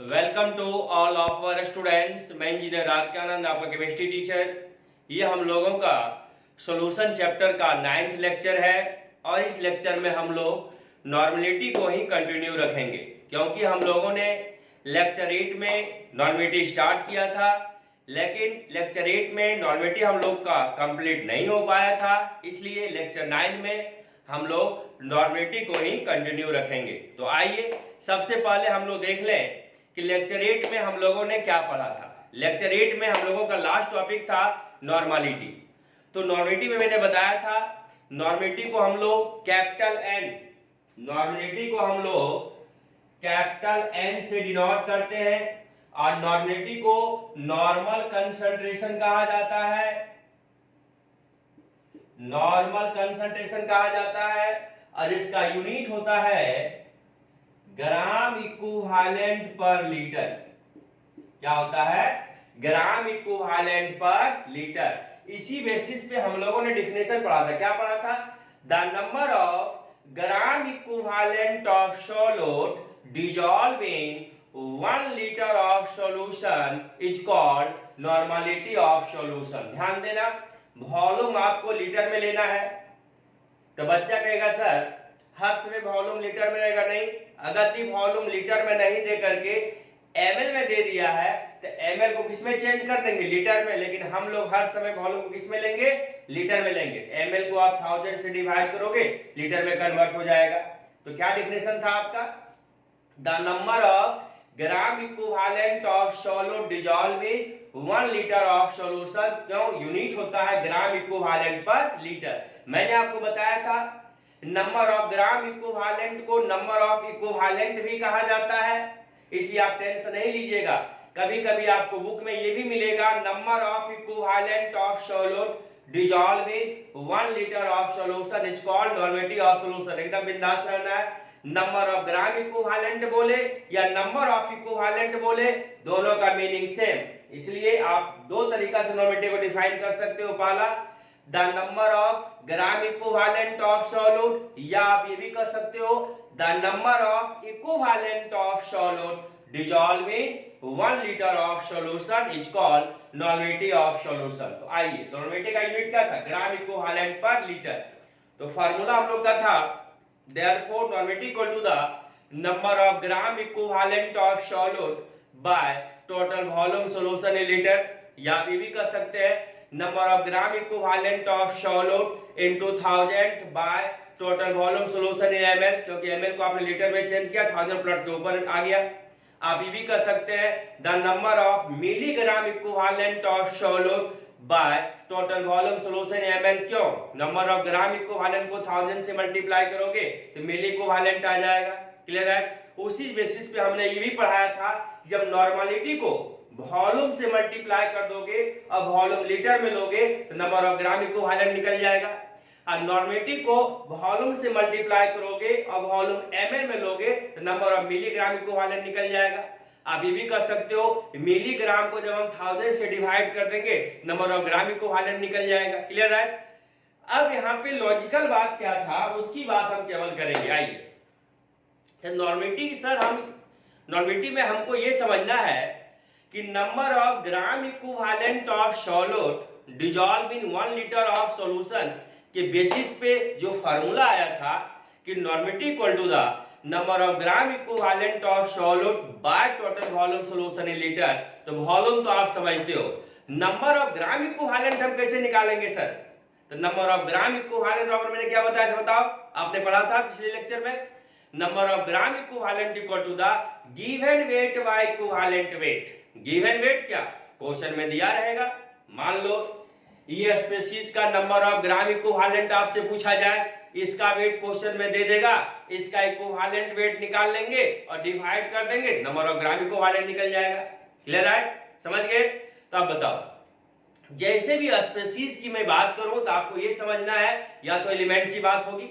Welcome to all of our students. मैं engineer Rajkanand, आपका chemistry teacher. ये हम लोगों का सॉल्यूशन चैप्टर का 9th लेक्चर है और इस लेक्चर में हम लोग नॉर्मलिटी को ही कंटिन्यू रखेंगे, क्योंकि हम लोगों ने लेक्चर 8 में नॉर्मलिटी स्टार्ट किया था, लेकिन लेक्चर 8 में नॉर्मलिटी हम लोग का कंप्लीट नहीं हो पाया था। इसलिए लेक्चर 9 में हम लोग नॉर्मलिटी को ही कंटिन्यू रखेंगे। तो आइए सबसे पहले हम लोग देख लें कि लेक्चर 8 में हम लोगों ने क्या पढ़ा था। लेक्चर 8 में हम लोगों का लास्ट टॉपिक था नॉर्मलिटी। तो नॉर्मलिटी में मैंने बताया था नॉर्मलिटी को हम लोग कैपिटल एन, नॉर्मलिटी को हम लोग कैपिटल एन से डिनोट करते हैं और नॉर्मलिटी को नॉर्मल कंसंट्रेशन कहा जाता है, नॉर्मल कंसंट्रेशन कहा जाता है और इसका यूनिट होता है ग्राम इक्विवेलेंट पर लीटर। क्या होता है? ग्राम इक्विवेलेंट पर लीटर। इसी बेसिस पे हम लोगों ने डेफिनेशन पढ़ा था। क्या पढ़ा था? The number of gram equivalent of solute dissolve in 1 litre of solution is called normality of solution. ध्यान देना, वॉल्यूम आपको लीटर में लेना है। तो बच्चा कहेगा सर हर समय वॉल्यूम लीटर में रहेगा। नहीं, अगर दी वॉल्यूम लीटर में नहीं दे करके एमएल में दे दिया है तो एमएल को किस में चेंज कर देंगे? लीटर में। लेकिन हम लोग हर समय वॉल्यूम को किस में लेंगे? लीटर में लेंगे। एमएल को आप 1000 से डिवाइड करोगे, लीटर में कन्वर्ट हो जाएगा। तो क्या डेफिनेशन था आपका? The number of gram equivalent of solute dissolve in 1 litre of solution. क्यों? यूनिट होता है ग्राम इक्विवेलेंट पर लीटर। मैंने आपको बताया था नंबर ऑफ ग्राम इक्विवेलेंट को नंबर ऑफ इक्विवेलेंट भी कहा जाता है, इसलिए आप टेंशन नहीं लीजिएगा। कभी कभी आपको बुक में ये भी मिलेगा number of equivalent of solute dissolve in 1 litre of solution is called normality of solution. एकदम बिंदास रहना है। नंबर ऑफ ग्राम इक्विवेलेंट बोले या नंबर ऑफ इक्विवेलेंट बोले, दोनों का मीनिंग सेम। इसलिए आप दो तरीका से नॉर्मलिटी को डिफाइन कर सकते हो। पहला the number of gram equivalent of solute, या आप ये भी कर सकते हो the number of equivalent of solute dissolve in 1 litre of solution is called normality of solution. तो आइए, तो नॉर्मलिटी का यूनिट क्या था? Gram equivalent per litre. तो फार्मूला हम लोग का था therefore normality equal to the number of gram equivalent of solute by total volume solution in litre, या आप ये भी कर सकते हैं number of gram equivalent of solute into 1000 bye total volume solution in ML, क्योंकि एमएल को आपने लीटर में चेंज किया, 1000 प्लॉट के ऊपर आ गया। आप ये भी कर सकते हैं the number of milligram equivalent of solute by total volume solution in ML. क्यों? नंबर ऑफ ग्राम इक्विवेलेंट को 1000 से मल्टीप्लाई करोगे तो मिली इक्विवेलेंट आ जाएगा। क्लियर है? उसी बेसिस पे हमने ये भी पढ़ाया था जब नॉर्मलिटी को वॉल्यूम से मल्टीप्लाई कर दोगे और वॉल्यूम लीटर में लोगे तो नंबर ऑफ ग्राम इक्विवेलेंट निकल जाएगा। और नॉर्मलिटी को वॉल्यूम से मल्टीप्लाई करोगे और वॉल्यूम एमएल में लोगे तो नंबर ऑफ मिलीग्राम इक्विवेलेंट निकल जाएगा। आप ये भी कर सकते हो मिलीग्राम को जब हम 1000 से डिवाइड कर देंगे नंबर ऑफ ग्राम इक्विवेलेंट निकल जाएगा। क्लियर है? अब यहाँ पे लॉजिकल बात क्या था उसकी बात हम केवल करेंगे। आइए, नॉर्मलिटी सर हम नॉर्मलिटी में हमको ये समझना है कि number of gram equivalent of solute dissolve in 1 litre of solution के बेसिस पे जो फार्मूला आया था कि normality equal to the number of gram equivalent of solute by total volume solution in litre. तो वॉल्यूम तो आप समझते हो, नंबर ऑफ ग्राम इक्विवेलेंट हम कैसे निकालेंगे सर? तो नंबर ऑफ ग्राम इक्विवेलेंट और मैंने क्या बताया था बताओ? आपने पढ़ा था पिछले लेक्चर में number of gram equivalent equal to the given weight by equivalent weight. Given weight क्या क्वेश्चन में दिया रहेगा। मान लो ये स्पीशीज का नंबर ऑफ ग्राम इक्विवेलेंट आपसे पूछा जाए, इसका वेट क्वेश्चन में दे देगा, इसका इक्विवेलेंट वेट निकाल लेंगे और डिवाइड कर देंगे, नंबर ऑफ ग्राम इक्विवेलेंट निकल जाएगा। क्लियर है? समझ गए? तो अब बताओ, जैसे भी स्पीशीज की मैं बात करूं तो आपको ये समझना है या तो एलिमेंट की बात होगी,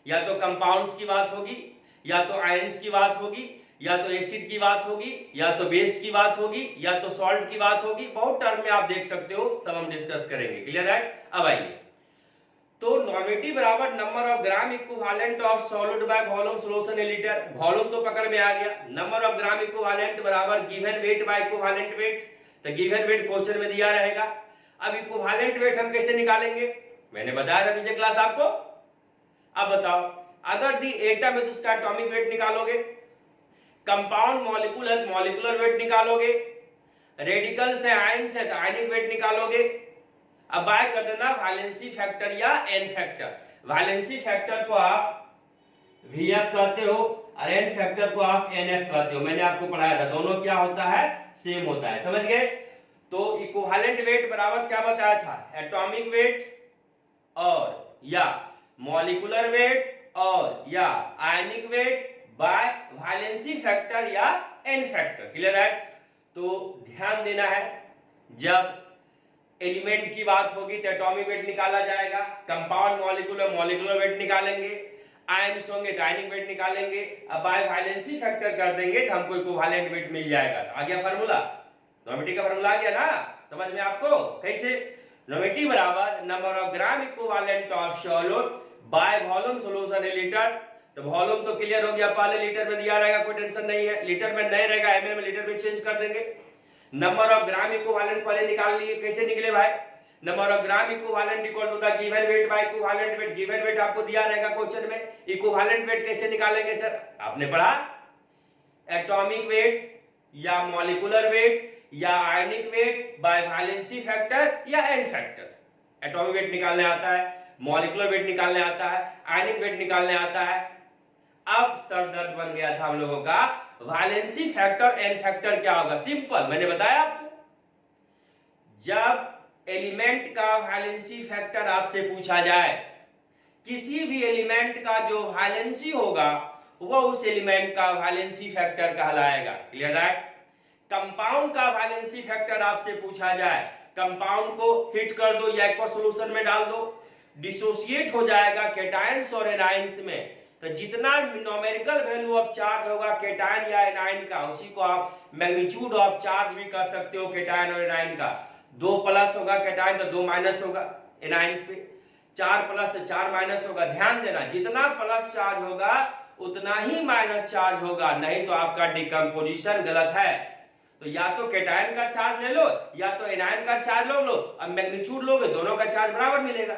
या तो कंपाउंड्स की बात होगी, या तो आयंस की बात होगी, या तो एसिड की बात होगी, या तो बेस की बात होगी, या तो सॉल्ट की बात होगी। बहुत टर्म में आप देख सकते हो, सब हम डिस्कस करेंगे। क्लियर है? अब आइए, तो नॉर्मेटिव बराबर number of gram equivalent of solid by volume solution in litre. Volume तो पकड़ में आ गया, नंबर ऑफ ग्राम इक्विवेलेंट बराबर given weight by equivalent wait, तो गिवन वेट क्वेश्चन में दिया रहेगा। अब इक्विवेलेंट वेट हम कैसे निकालेंगे, मैंने बताया था पिछले क्लास आपको। अब बताओ, अगर दी एटम है तो उसका एटॉमिक वेट निकालोगे, कंपाउंड मॉलिक्यूल है मॉलिक्यूलर वेट निकालोगे, रेडिकल से आयन से आयनिक वेट निकालोगे। अब बाय कर देना वैलेंसी फैक्टर या एन फैक्टर। वैलेंसी फैक्टर को आप Vf कहते हो और एन फैक्टर को आप Nf कहते हो, मैंने आपको पढ़ाया था। दोनों क्या होता है, सेम होता है, समझ गए। तो इक्विवेलेंट वेट बराबर क्या बताया था, एटॉमिक वेट और या मॉलिक्यूलर वेट और या आयनिक वेट बाय वैलेंसी फैक्टर या एन फैक्टर। क्लियर है। तो ध्यान देना है, जब एलिमेंट की बात होगी तो एटॉमिक वेट निकाला जाएगा, कंपाउंड मॉलिक्यूलर वेट निकालेंगे, आयन्स होंगे तो आयनिक वेट निकालेंगे। अब बाय वैलेंसी फैक्टर कर देंगे तो हमको इक्विवेलेंट वेट मिल जाएगा। आ गया फार्मूला, नॉर्मेटिव का फार्मूला आ गया ना समझ में आपको। कैसे, नॉर्मेटिव बराबर number of gram equivalent of solid by volume solution in litre. तो वॉल्यूम तो क्लियर हो गया, पहले लीटर में दिया रहेगा, कोई टेंशन नहीं है। लीटर में नहीं रहेगा, एमएल में लीटर में चेंज कर देंगे। नंबर ऑफ ग्राम इक्विवेलेंट पहले निकाल लिए, कैसे निकले भाई, number of gram equivalent equal to the given weight by equivalent weight. Given weight आपको दिया रहेगा क्वेश्चन में, इक्विवेलेंट वेट कैसे निकालेंगे सर, आपने पढ़ा, एटॉमिक वेट या मॉलिक्यूलर वेट या आयनिक वेट बाय वैलेंसी फैक्टर या एन फैक्टर। एटॉमिक वेट निकालने आता है, मॉलिक्यूलर वेट निकालने आता है, आयनिक वेट निकालने आता है। अब सर दर्द बन गया था हम लोगों का, वैलेंसी फैक्टर एन फैक्टर क्या होगा, सिंपल, मैंने बताया आपको। जब एलिमेंट का वैलेंसी फैक्टर आपसे पूछा जाए, किसी भी एलिमेंट का जो वैलेंसी होगा वह उस एलिमेंट का वैलेंसी फैक्टर कहलाएगा। क्लियर है। कंपाउंड का वैलेंसी फैक्टर आपसे पूछा जाए, कंपाउंड को हिट कर दो या एक्वा सॉल्यूशन में डाल दो, डिसोसिएट हो जाएगा कैटायंस और एनायंस में। तो जितना न्यूमेरिकल वैल्यू ऑफ चार्ज होगा कैटायन या एनायन का, उसी को आप मैग्नीट्यूड ऑफ चार्ज भी कह सकते हो कैटायन और एनायन का। 2 प्लस होगा कैटायन तो 2 माइनस होगा एनायंस पे, 4 प्लस तो 4 माइनस होगा। ध्यान देना, जितना प्लस चार्ज होगा उतना ही माइनस चार्ज होगा, नहीं तो आपका डिकम्पोजिशन गलत है। तो या तो कैटायन का चार्ज ले लो या तो एनायन का चार्ज लो, अब मैग्नीट्यूड लोगे दोनों का चार्ज बराबर मिलेगा।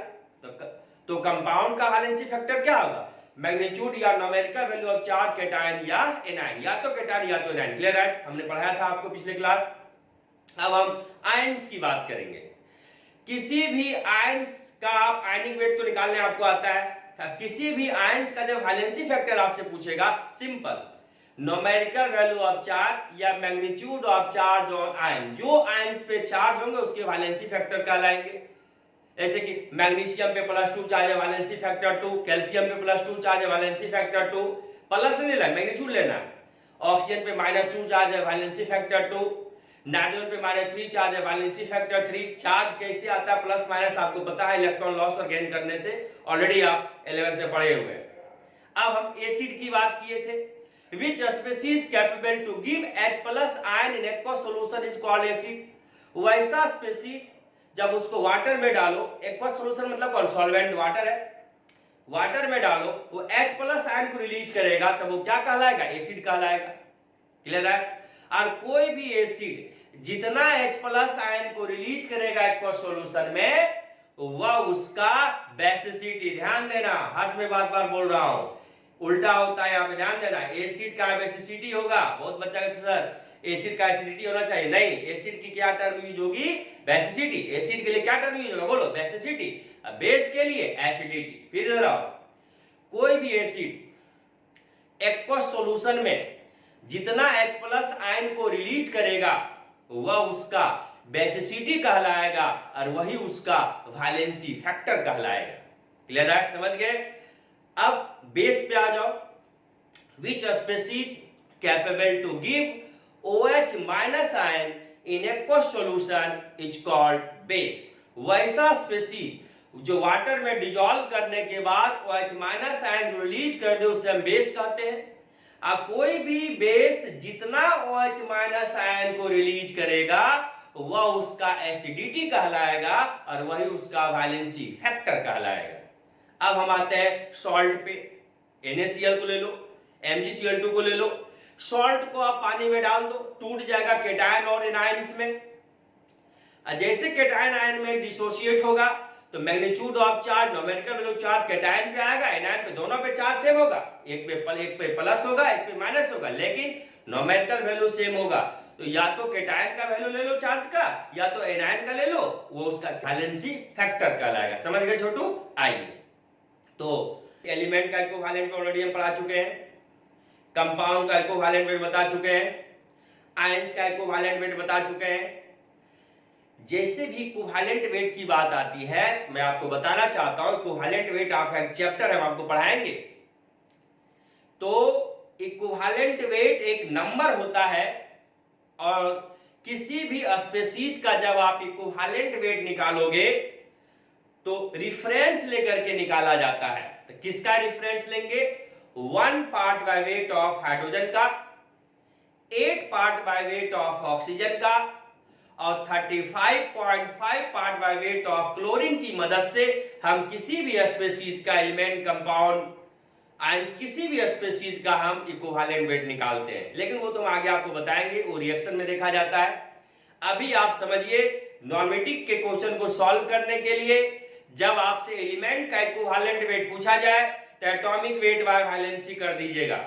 तो कंपाउंड का वैलेंसी फैक्टर क्या होगा, मैग्नीट्यूड या numerical value of charge cation या एनायन, या तो कैटायन या तो एनायन। क्लियर है, हमने पढ़ाया था आपको पिछले क्लास। अब हम आयंस की बात करेंगे। किसी भी आयंस का आप आयनिक वेट तो निकालने आपको आता है, किसी भी आयंस का जब वैलेंसी फैक्टर आपसे पूछेगा, simple, numerical value of charge या magnitude of charge on ion, जो आयंस पे चार्ज होंगे उसके वैलेंसी फैक्टर कहलाएंगे। जैसे कि मैग्नीशियम पे +2 चार्ज है, वैलेंसी फैक्टर 2, कैल्शियम पे +2 चार्ज है, वैलेंसी फैक्टर 2, प्लस नहीं लेना मैग्नीट्यूड लेना है। ऑक्सीजन पे -2 चार्ज है, वैलेंसी फैक्टर 2, नाइट्रोजन पे -3 चार्ज है, वैलेंसी फैक्टर 3। चार्ज कैसे आता है प्लस माइनस आपको पता है, इलेक्ट्रॉन लॉस और गेन करने से, ऑलरेडी आप 11th में पढ़े हुए हैं। अब हम एसिड की बात किए थे, which species capable to give H+ ion in aqueous solution is called acid। वैसा स्पीसीज जब उसको वाटर में डालो, एक्वा सॉल्यूशन मतलब कौन, सॉल्वेंट वाटर है, वाटर में डालो वो H+ आयन को रिलीज करेगा, तो वो क्या कहलाएगा, एसिड कहलाएगा। क्लियर है। और कोई भी एसिड जितना H+ आयन को रिलीज करेगा एक्वा सॉल्यूशन में, वह उसका बेसिसिटी, ध्यान देना, हर्ष में बार-बार बोल रहा हूं, उल्टा होता है, यहाँ पे ध्यान देना, एसिड का बेसिसिटी होगा। बहुत बच्चा कहता है सर एसिड का एसिडिटी होना चाहिए, नहीं, एसिड की क्या टर्म यूज होगी, बेसिसिटी। एसिड के लिए क्या टर्म यूज होगा, बोलो, बेसिसिटी। बेस के लिए एसिडिटी। फिर इधर आओ, कोई भी एसिड एक्वस सॉल्यूशन में जितना H+ आयन को रिलीज करेगा वह उसका बेसिसिटी कहलाएगा और वही उसका वैलेंसी फैक्टर कहलाएगा। क्लियर है, समझ गए। अब बेस पे आ जाओ, which species capable to give OH- ion in aqueous solution is called base। वैसा स्पीसीज जो वाटर में डिजॉल्व करने के बाद OH- आयन रिलीज कर दे उसे हम बेस कहते हैं। अब कोई भी बेस जितना OH- आयन को रिलीज करेगा वह उसका एसिडिटी कहलाएगा और वही उसका वैलेंसी फैक्टर कहलाएगा। अब हम आते हैं सॉल्ट पे। NaCl को ले लो, MgCl2 को ले लो। सॉल्ट को आप पानी में डाल दो, टूट जाएगा केटायन और एनायंस में। जैसे केटायन आयन में डिसोसिएट होगा तो magnitude of charge, numerical value charge cation पे आएगा, एनायन पे, दोनों पे चार्ज सेम होगा। एक पे प्लस होगा, एक पे माइनस होगा, लेकिन न्यूमेरिकल वैल्यू सेम होगा। तो या तो केटायन का वैल्यू ले लो चार्ज का, या तो एनायन का ले लो, वो उसका वैलेंसी फैक्टर कहलाएगा। समझ गए छोटू? आइए, तो एलिमेंट का इक्विवेलेंट ऑलरेडी हम पढ़ा चुके हैं, कंपाउंड का इक्विवेलेंट वेट बता चुके हैं, आयंस का इक्विवेलेंट वेट बता चुके हैं। जैसे भी इक्विवेलेंट वेट की बात आती है, मैं आपको बताना चाहता हूं, इक्विवेलेंट वेट आपका एक चैप्टर हम आपको पढ़ाएंगे। तो इक्विवेलेंट वेट एक नंबर होता है, और किसी भी स्पीशीज का जब आप इक्विवेलेंट वेट निकालोगे तो रिफरेंस लेकर के निकाला जाता है। तो किसका रिफरेंस लेंगे? 1 part by weight of hydrogen का, 8 part by weight of oxygen का, और 35.5 part by weight of chlorine की मदद से हम किसी भी स्पीशीज का एलिमेंट, कंपाउंड, आयंस, किसी भी स्पीशीज का हम इक्विवेलेंट वेट निकालते हैं। लेकिन वो तो आगे आपको बताएंगे, वो रिएक्शन में देखा जाता है। अभी आप समझिए, नॉर्मेटिक के क्वेश्चन को सॉल्व करने के लिए जब आपसे एलिमेंट का इक्विवेलेंट वेट पूछा जाए तो एटॉमिक वेट बाय वैलेंसी कर दीजिएगा।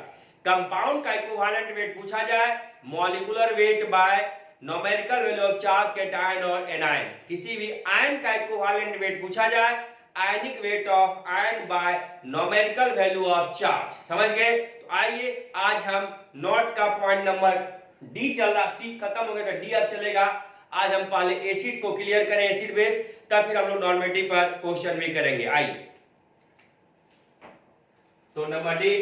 कंपाउंड का इक्विवेलेंट वेट पूछा जाए, molecular weight by numerical value of charge cation और एनायन। किसी भी आयन का इक्विवेलेंट वेट पूछा जाए, ionic weight of ion by numerical value of charge. समझ गए? तो आइए, आज हम नोट का पॉइंट नंबर डी चल रहा, सी खत्म हो गया तो डी अब चलेगा। आज हम पहले एसिड को क्लियर करें, एसिड बेस, तब फिर हम लोग नॉर्मेटिव पर क्वेश्चन भी करेंगे। आइए, तो number D,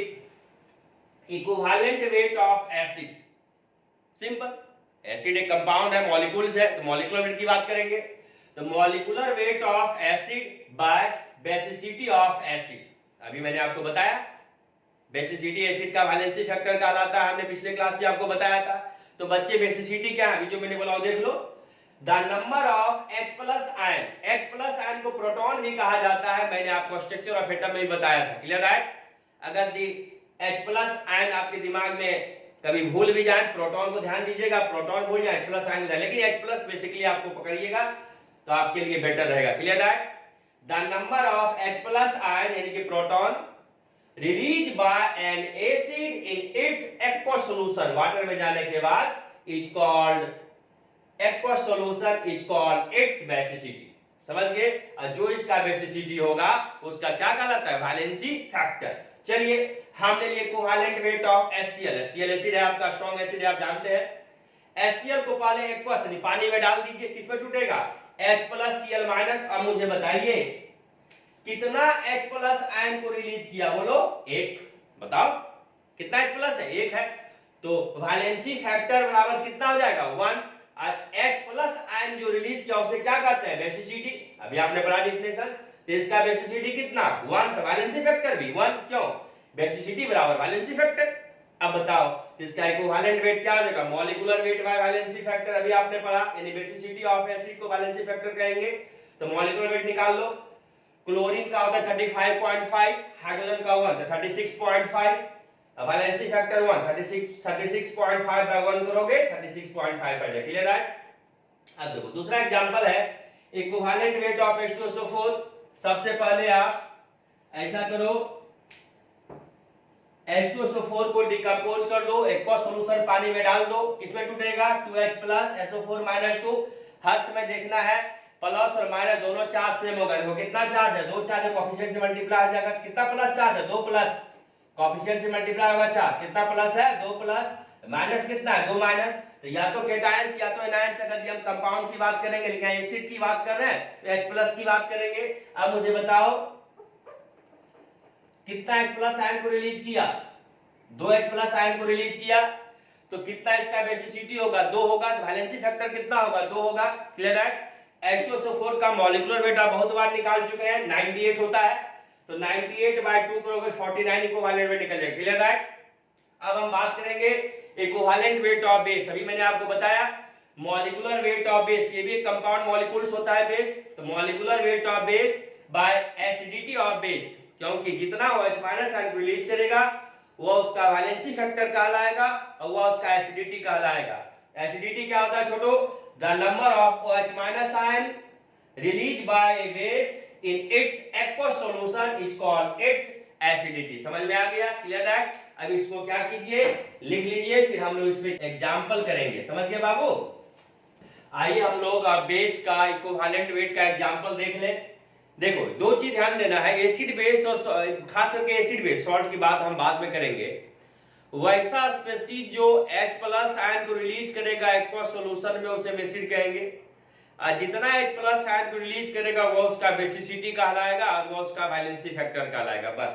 equivalent weight of acid. Simple, acid एक कंपाउंड है, मॉलिक्यूल्स है, तो मॉलिक्यूलर वेट की बात करेंगे। तो molecular weight of acid by basicity of acid. अभी मैंने आपको बताया बेसिसिटी एसिड का वैलेंसी फैक्टर कहलाता है, हमने पिछले क्लास में आपको बताया था। तो बच्चे बेसिसिटी क्या है अभी जो मैंने बोला देख लो, the number of H plus ion. H plus ion को प्रोटॉन भी कहा जाता है, मैंने आपको स्ट्रक्चर ऑफ एटम में भी बताया था। क्लियर है? अगर H प्लस आयन आपके दिमाग में कभी भूल भी जाए, प्रोटॉन को ध्यान दीजिएगा, प्रोटॉन भूल जाए, H प्लस आयन, लेकिन H प्लस बेसिकली आपको पकड़िएगा तो आपके लिए बेटर रहेगा। क्लियर है? The number of H plus ion यानी कि proton release by N acid in its aqueous solution, water में जाने के बाद is called aqueous solution, is called its basicity. समझ गए? जो इसका बेसिसिटी होगा उसका क्या कहलाता है? Valency factor. चलिए, हमने लिए equivalent weight of HCl। HCl acid है आपका, स्ट्रॉन्ग एसिड है, आप जानते हैं। HCl को पहले एक्वस यानी पानी में डाल दीजिए, किसमें टूटेगा? H plus Cl minus. अब मुझे बताइए कितना H प्लस आयन को रिलीज किया? बोलो, 1। बताओ कितना H प्लस है? 1 है। तो वैलेंसी फैक्टर बराबर कितना हो जाएगा? 1। और H प्लस आयन जो रिलीज किया उसे क्या कहते हैं? बेसिसिटी। अभी आपने पढ़ा डिफिनेशन, तो इसका बेसिसिटी कितना? 1। तो वैलेंसी फैक्टर भी 1। क्यों? बेसिसिटी बराबर वैलेंसी फैक्टर। अब बताओ इसका इक्विवेलेंट वेट क्या हो जाएगा? Molecular weight by valency factor. अभी आपने पढ़ा, यानी बेसिसिटी ऑफ एसिड को वैलेंसी फैक्टर कहेंगे। तो मॉलिक्यूलर वेट निकाल लो। क्लोरीन का होता है 35.5, हाइड्रोजन का होता है 36.5, वैलेंसी फैक्टर 1, 36.5 बाय 1 करोगे 36.5 आ जाएगा। क्लियर है? अब देखो दूसरा एग्जांपल है, इक्विवेलेंट वेट ऑफ H2SO4। सबसे पहले आप ऐसा करो, H2SO4 को डिकम्पोज कर दो, एक्वस सॉल्यूशन पानी में डाल दो, किसमें टूटेगा? 2H plus SO4 minus 2। हर समय देखना है प्लस और माइनस दोनों चार्ज सेम होगा। देखो कितना चार्ज है? 2 चार्ज है, कोएफिशिएंट से मल्टीप्लाई हो जाएगा। कितना प्लस चार्ज है? 2 प्लस, कोएफिशिएंट से मल्टीप्लाई होगा चार्ज, कितना प्लस है? 2 प्लस, माइनस कितना है? 2 माइनस। तो या तो केटायंस या तो एनायंस। अगर हम कंपाउंड की बात करेंगे, लेकिन एसिड की बात कर रहे हैं तो H प्लस की बात करेंगे। अब मुझे बताओ कितना H प्लस आयन को रिलीज किया? 2 H प्लस आयन को रिलीज किया। तो कितना इसका बेसिसिटी होगा? 2 होगा। तो वैलेंसी फैक्टर कितना होगा? 2 होगा। क्लियर है? H2SO4 का मॉलिक्यूलर वेट आप बहुत बार निकाल चुके हैं, 98 होता है। तो 98 बाय 2 करोगे 49 इक्विवेलेंट वेट निकल जाएगा। क्लियर है? अब हम बात करेंगे इक्विवेलेंट वेट ऑफ बेस। अभी मैंने आपको बताया मॉलिक्यूलर वेट ऑफ बेस, ये भी एक कंपाउंड मॉलिक्यूल्स होता है बेस। तो molecular weight of base by acidity of base, क्योंकि जितना OH माइनस आयन को रिलीज करेगा वो उसका वैलेंसी फैक्टर कहलाएगा और वो उसका एसिडिटी कहलाएगा। एसिडिटी क्या होता है छोटो? The number of OH minus ion release by A base in its aqueous solution is called its acidity. समझ में आ गया? Clear that? अब इसको क्या कीजिए, लिख लीजिए, फिर हम लोग इसमें एग्जांपल करेंगे। समझ गए बाबू? आइए हम लोग बेस का इक्विवेलेंट वेट का एग्जांपल देख लें। देखो दो चीज ध्यान देना है, एसिड बेस और खास करके एसिड बेस, सॉल्ट की बात हम बाद में करेंगे। वैसा स्पेसीज जो H प्लस आयन को रिलीज करेगा एक्वस सॉल्यूशन में उसे हम एसिड कहेंगे, और जितना H प्लस आयन को रिलीज करेगा वो उसका बेसिसिटी कहलाएगा और वो उसका वैलेंसी फैक्टर कहलाएगा बस।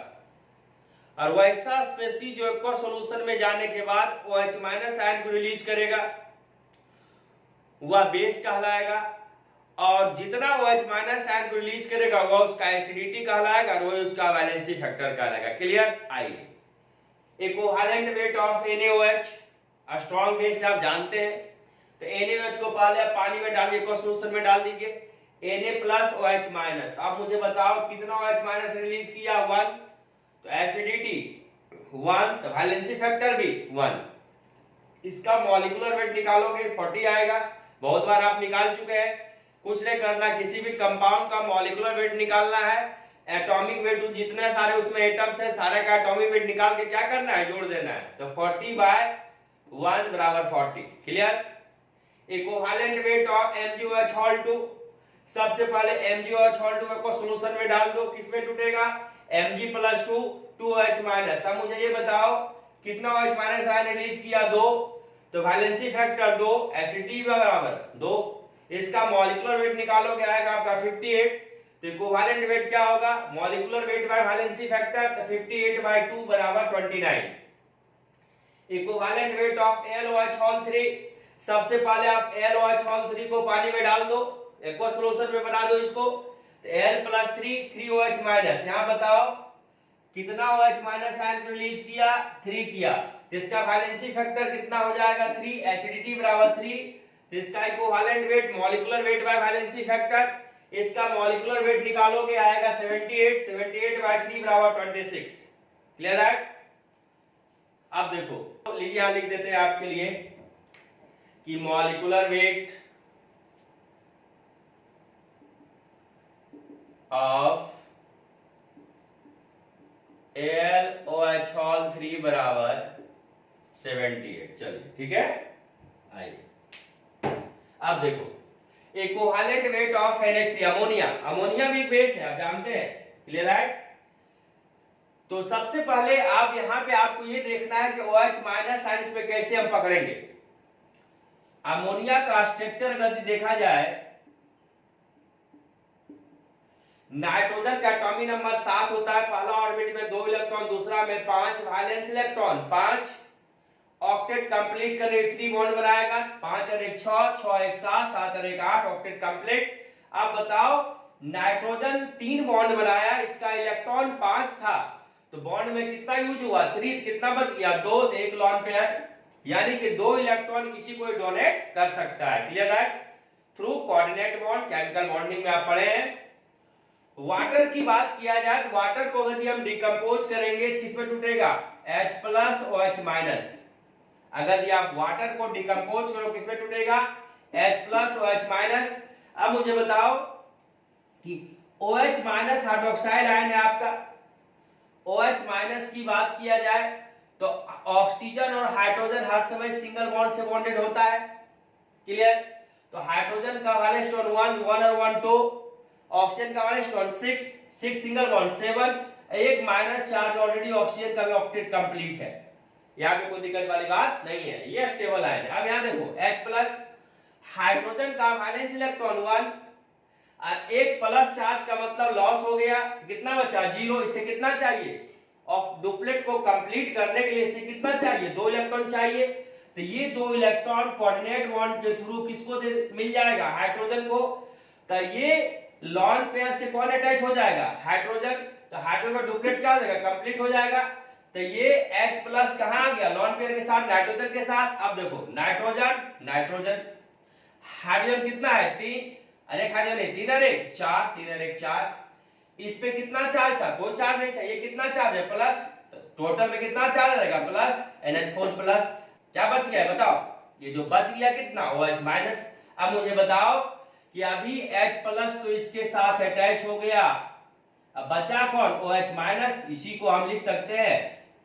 और वैसा स्पेसीज जो एक्वस सॉल्यूशन में जाने के बाद OH माइनस आयन को रिलीज करेगा वह बेस कहलाएगा, और जितना OH माइनस आयन को रिलीज करेगा वो उसका एसिडिटी कहलाएगा और वो उसका वैलेंसी फैक्टर कहलाएगा। क्लियर? आइए, equivalent weight of NaOH, strong base आप जानते हैं, तो NaOH को पहले आप पानी में डालिए, एक्वस सॉल्यूशन में डाल दीजिए, Na प्लस OH माइनस। अब मुझे बताओ कितना OH माइनस रिलीज किया? 1, तो एसिडिटी 1, तो वैलेंसी फैक्टर भी 1। इसका मॉलिक्यूलर वेट निकालोगे 40 आएगा, बहुत बार आप निकाल चुके हैं। कुछ नहीं करना, किसी भी कंपाउंड का मॉलिक्यूलर वेट निकालना है, एटॉमिक वेट जितने सारे उसमें एटम्स है सारे का एटॉमिक वेट निकाल के क्या करना है, जोड़ देना है। तो 40/1 बराबर 40। Clear? Equivalent weight of MgOH2, सबसे पहले MgOH2 को सॉल्यूशन में डाल दो, किसमें टूटेगा? Mg plus 2 2OH minus. अब मुझे ये बताओ कितना OH माइनस आयन रिलीज किया? 2, तो वैलेंसी फैक्टर 2, एसिडिटी बराबर 2। इसका मॉलिक्यूलर वेट निकालोगे आएगा आपका 58, तो इक्विवेलेंट वेट क्या होगा? Molecular weight by valency factor, तो 58/2 बराबर 29। इक्विवेलेंट वेट ऑफ LOH3, सबसे पहले आप LOH3 को पानी में डाल दो, एक्वस सॉल्यूशन में बना दो इसको, तो L प्लस 3 3OH माइनस। यहां बताओ कितना OH माइनस आयन को रिलीज किया? 3 किया, तो इसका वैलेंसी फैक्टर कितना हो जाएगा? 3, एसिडिटी बराबर 3, तो इसका equivalent weight molecular weight by valency factor, इसका मॉलिक्यूलर वेट निकालोगे आएगा 78, 78/3 बराबर 26। क्लियर है? अब देखो, तो लीजिए यहां लिख देते हैं आपके लिए कि मॉलिक्यूलर वेट ऑफ LOH3 बराबर 78। चलिए ठीक है, आइए अब देखो equivalent weight of NH3 ammonia. Ammonia भी एक बेस है, आप जानते हैं। क्लियर है? तो सबसे पहले आप यहां पे आपको ये देखना है कि OH माइनस आयन पे कैसे हम पकड़ेंगे। अमोनिया का स्ट्रक्चर अगर देखा जाए, नाइट्रोजन का एटॉमिक नंबर 7 होता है, पहला ऑर्बिट में 2 इलेक्ट्रॉन, दूसरा में 5 वैलेंस इलेक्ट्रॉन, 5 ऑक्टेट कंप्लीट करके 3 बॉन्ड बनाएगा, 5 और 1 6, 6 1 7, 7 और 1 8, ऑक्टेट कंप्लीट। अब बताओ नाइट्रोजन 3 बॉन्ड बनाया, इसका इलेक्ट्रॉन 5 था, तो बॉन्ड में कितना यूज हुआ? 3, कितना बच गया? 2, 1 लॉन पेयर, यानी कि 2 इलेक्ट्रॉन किसी को डोनेट कर सकता है। क्लियर है? Through coordinate bond, chemical bonding में आप पढ़े हैं। वाटर की बात किया जाए तो वाटर को यदि हम डिकम्पोज करेंगे किसमें टूटेगा? H plus OH minus. अगर आप वाटर को डिकम्पोज करो किसमें टूटेगा? H plus OH minus. अब मुझे बताओ कि OH माइनस हाइड्रोक्साइड आयन है आपका, OH माइनस की बात किया जाए तो ऑक्सीजन और हाइड्रोजन हर समय सिंगल बॉन्ड से बॉन्डेड होता है। क्लियर? तो हाइड्रोजन का वैलेंस 1 1 और 1 2, ऑक्सीजन का वैलेंस 6 6 सिंगल बॉन्ड 7, एक माइनस चार्ज ऑलरेडी ऑक्सीजन का भी ऑक्टेट कंप्लीट है, यहां पे कोई दिक्कत वाली बात नहीं है, ये स्टेबल आयन है। अब यहां देखो H प्लस, हाइड्रोजन का वैलेंस इलेक्ट्रॉन 1 और एक प्लस चार्ज का मतलब लॉस हो गया, कितना बचा? 0। इसे कितना चाहिए? और डुप्लेट को कंप्लीट करने के लिए इसे कितना चाहिए? 2 इलेक्ट्रॉन चाहिए, तो ये 2 इलेक्ट्रॉन कोऑर्डिनेट बॉन्ड के थ्रू किसको मिल जाएगा? हाइड्रोजन को। तो ये लॉन पेयर से कौन अटैच हो जाएगा? हाइड्रोजन। तो हाइड्रोजन का डुप्लेट क्या हो जाएगा? कंप्लीट हो जाएगा। तो ये H प्लस कहां आ गया? लॉन पेयर के साथ, नाइट्रोजन के साथ। अब देखो नाइट्रोजन नाइट्रोजन, हाइड्रोजन कितना है? 3, अरे हाइड्रोजन नहीं, 3 और 1 4, 3 और 1 4, इस पे कितना चार्ज था, कोई चार्ज नहीं था, ये कितना चार्ज है प्लस, टोटल में कितना चार्ज रहेगा प्लस, NH4 प्लस। क्या बच गया बताओ, ये जो बच गया कितना OH माइनस। अब मुझे बताओ कि अभी H प्लस तो इसके साथ अटैच हो गया, अब बचा कौन OH माइनस, इसी को हम लिख सकते हैं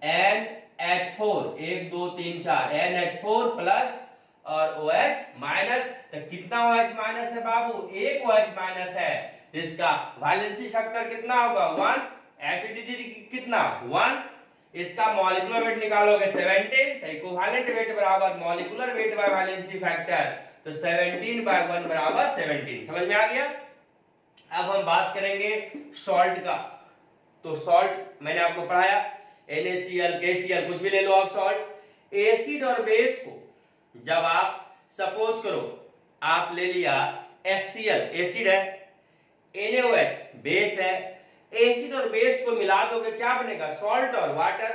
NH4, 1 2 3 4 NH4 प्लस और OH माइनस। तो कितना OH माइनस है बाबू, एक OH माइनस है, इसका वैलेंसी फैक्टर कितना होगा 1, एसिडिटी कितना 1, इसका मॉलिक्यूलर वेट निकालोगे 17, तो इक्विवेलेंट वेट बराबर molecular weight by valency factor, तो 17 बाय 1 बराबर 17। समझ में आ गया। अब हम बात करेंगे सॉल्ट का। तो सॉल्ट मैंने आपको पढ़ाया NaCl KCl कुछ भी ले लो आप सॉल्ट। एसिड और बेस को जब आप सपोज करो आप ले लिया HCl एसिड है, NaOH बेस है, एसिड और बेस को मिला दोगे क्या बनेगा सॉल्ट और वाटर,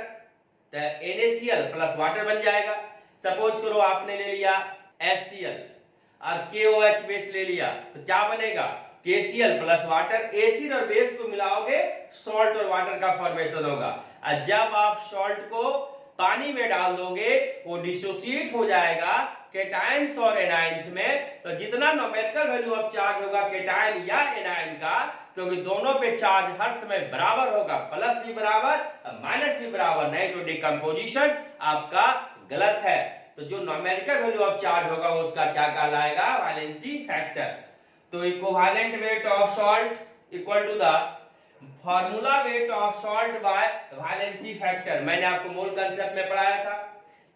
तो NaCl प्लस वाटर बन जाएगा। सपोज करो आपने ले लिया HCl और KOH बेस ले लिया तो क्या बनेगा KCl प्लस वाटर, एसिड और बेस को मिलाओगे सॉल्ट और वाटर का फॉर्मेशन होगा। और जब आप सॉल्ट को पानी में डाल दोगे वो डिसोसिएट हो जाएगा केटायंस और एनायंस में, तो जितना न्यूमेरिकल वैल्यू ऑफ चार्ज होगा केटायन या एनायन का, क्योंकि दोनों पे चार्ज हर समय बराबर होगा, प्लस भी बराबर माइनस भी बराबर, नहीं तो डिकम्पोजिशन आपका गलत है। तो जो न्यूमेरिकल वैल्यू ऑफ चार्ज होगा उसका क्या कहलाएगा वैलेंसी फैक्टर। तो equivalent weight of salt equal to the formula weight of salt by valency factor. मैंने आपको मूल कांसेप्ट में पढ़ाया था।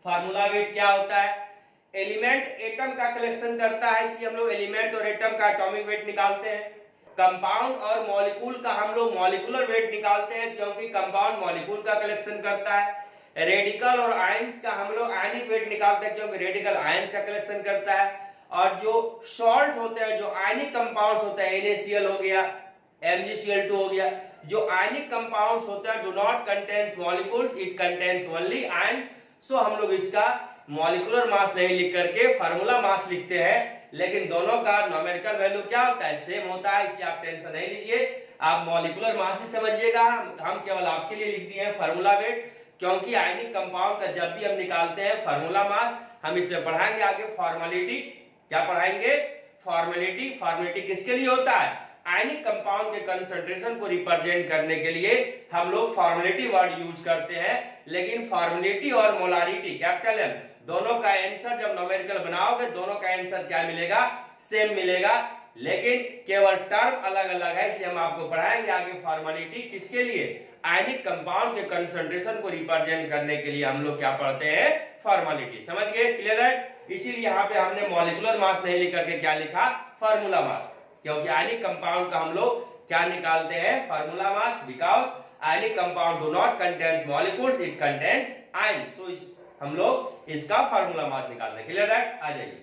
फॉर्मूला वेट क्या होता है, एलिमेंट एटम का कलेक्शन करता है, इसलिए हम लोग एलिमेंट और एटम का एटॉमिक वेट निकालते हैं। कंपाउंड और मॉलिक्यूल का हम लोग मॉलिक्यूलर वेट निकालते हैं क्योंकि कंपाउंड मॉलिक्यूल का कलेक्शन करता है। रेडिकल और आयंस का हम लोग आयनिक वेट निकालते हैं क्योंकि रेडिकल आयंस का कलेक्शन करता है। और जो सॉल्ट होते हैं, जो आयनिक कंपाउंड्स होते हैं, NaCl हो गया, MgCl2 हो गया, जो आयनिक कंपाउंड्स होते हैं do not contains molecules, it contains only ions. So हम लोग इसका मॉलिक्यूलर मास नहीं लिख करके फार्मूला मास लिखते हैं, लेकिन दोनों का न्यूमेरिकल वैल्यू क्या होता है सेम होता है, इसलिए आप टेंशन नहीं लीजिए, आप मॉलिक्यूलर मास ही समझिएगा। हम केवल आपके लिए लिख दिए हैं फार्मूला वेट, क्योंकि आयनिक कंपाउंड का जब भी हम निकालते हैं फार्मूला मास, हम इसमें पढ़ाएंगे आगे फॉर्मेलिटी। क्या पढ़ाएंगे फॉर्मेलिटी। फॉर्मेलिटी किसके लिए होता है, आयनिक कंपाउंड के कंसंट्रेशन को रिप्रेजेंट करने के लिए हम लोग फॉर्मेलिटी वर्ड यूज करते हैं। लेकिन फॉर्मेलिटी और मोलारिटी कैपिटल M दोनों का आंसर जब न्यूमेरिकल बनाओगे दोनों का आंसर क्या मिलेगा सेम मिलेगा, लेकिन केवल टर्म अलग अलग है, इसलिए हम आपको पढ़ाएंगे आगे फॉर्मेलिटी किसके लिए, आयनिक कंपाउंड के कंसंट्रेशन को रिप्रेजेंट करने के लिए हम लोग क्या पढ़ते हैं फॉर्मेलिटी। समझ गए, क्लियर है। इसीलिए यहाँ पे हमने मॉलिक्यूलर मास नहीं लिख करके क्या लिखा फार्मूला मास, क्योंकि आयनिक कंपाउंड का हम लोग क्या निकालते हैं formula mass, because ionic compound do not contains molecules, it contains ions. So हम लोग इसका फार्मूला मास निकालते हैं, क्लियर दैट। आ जाइए,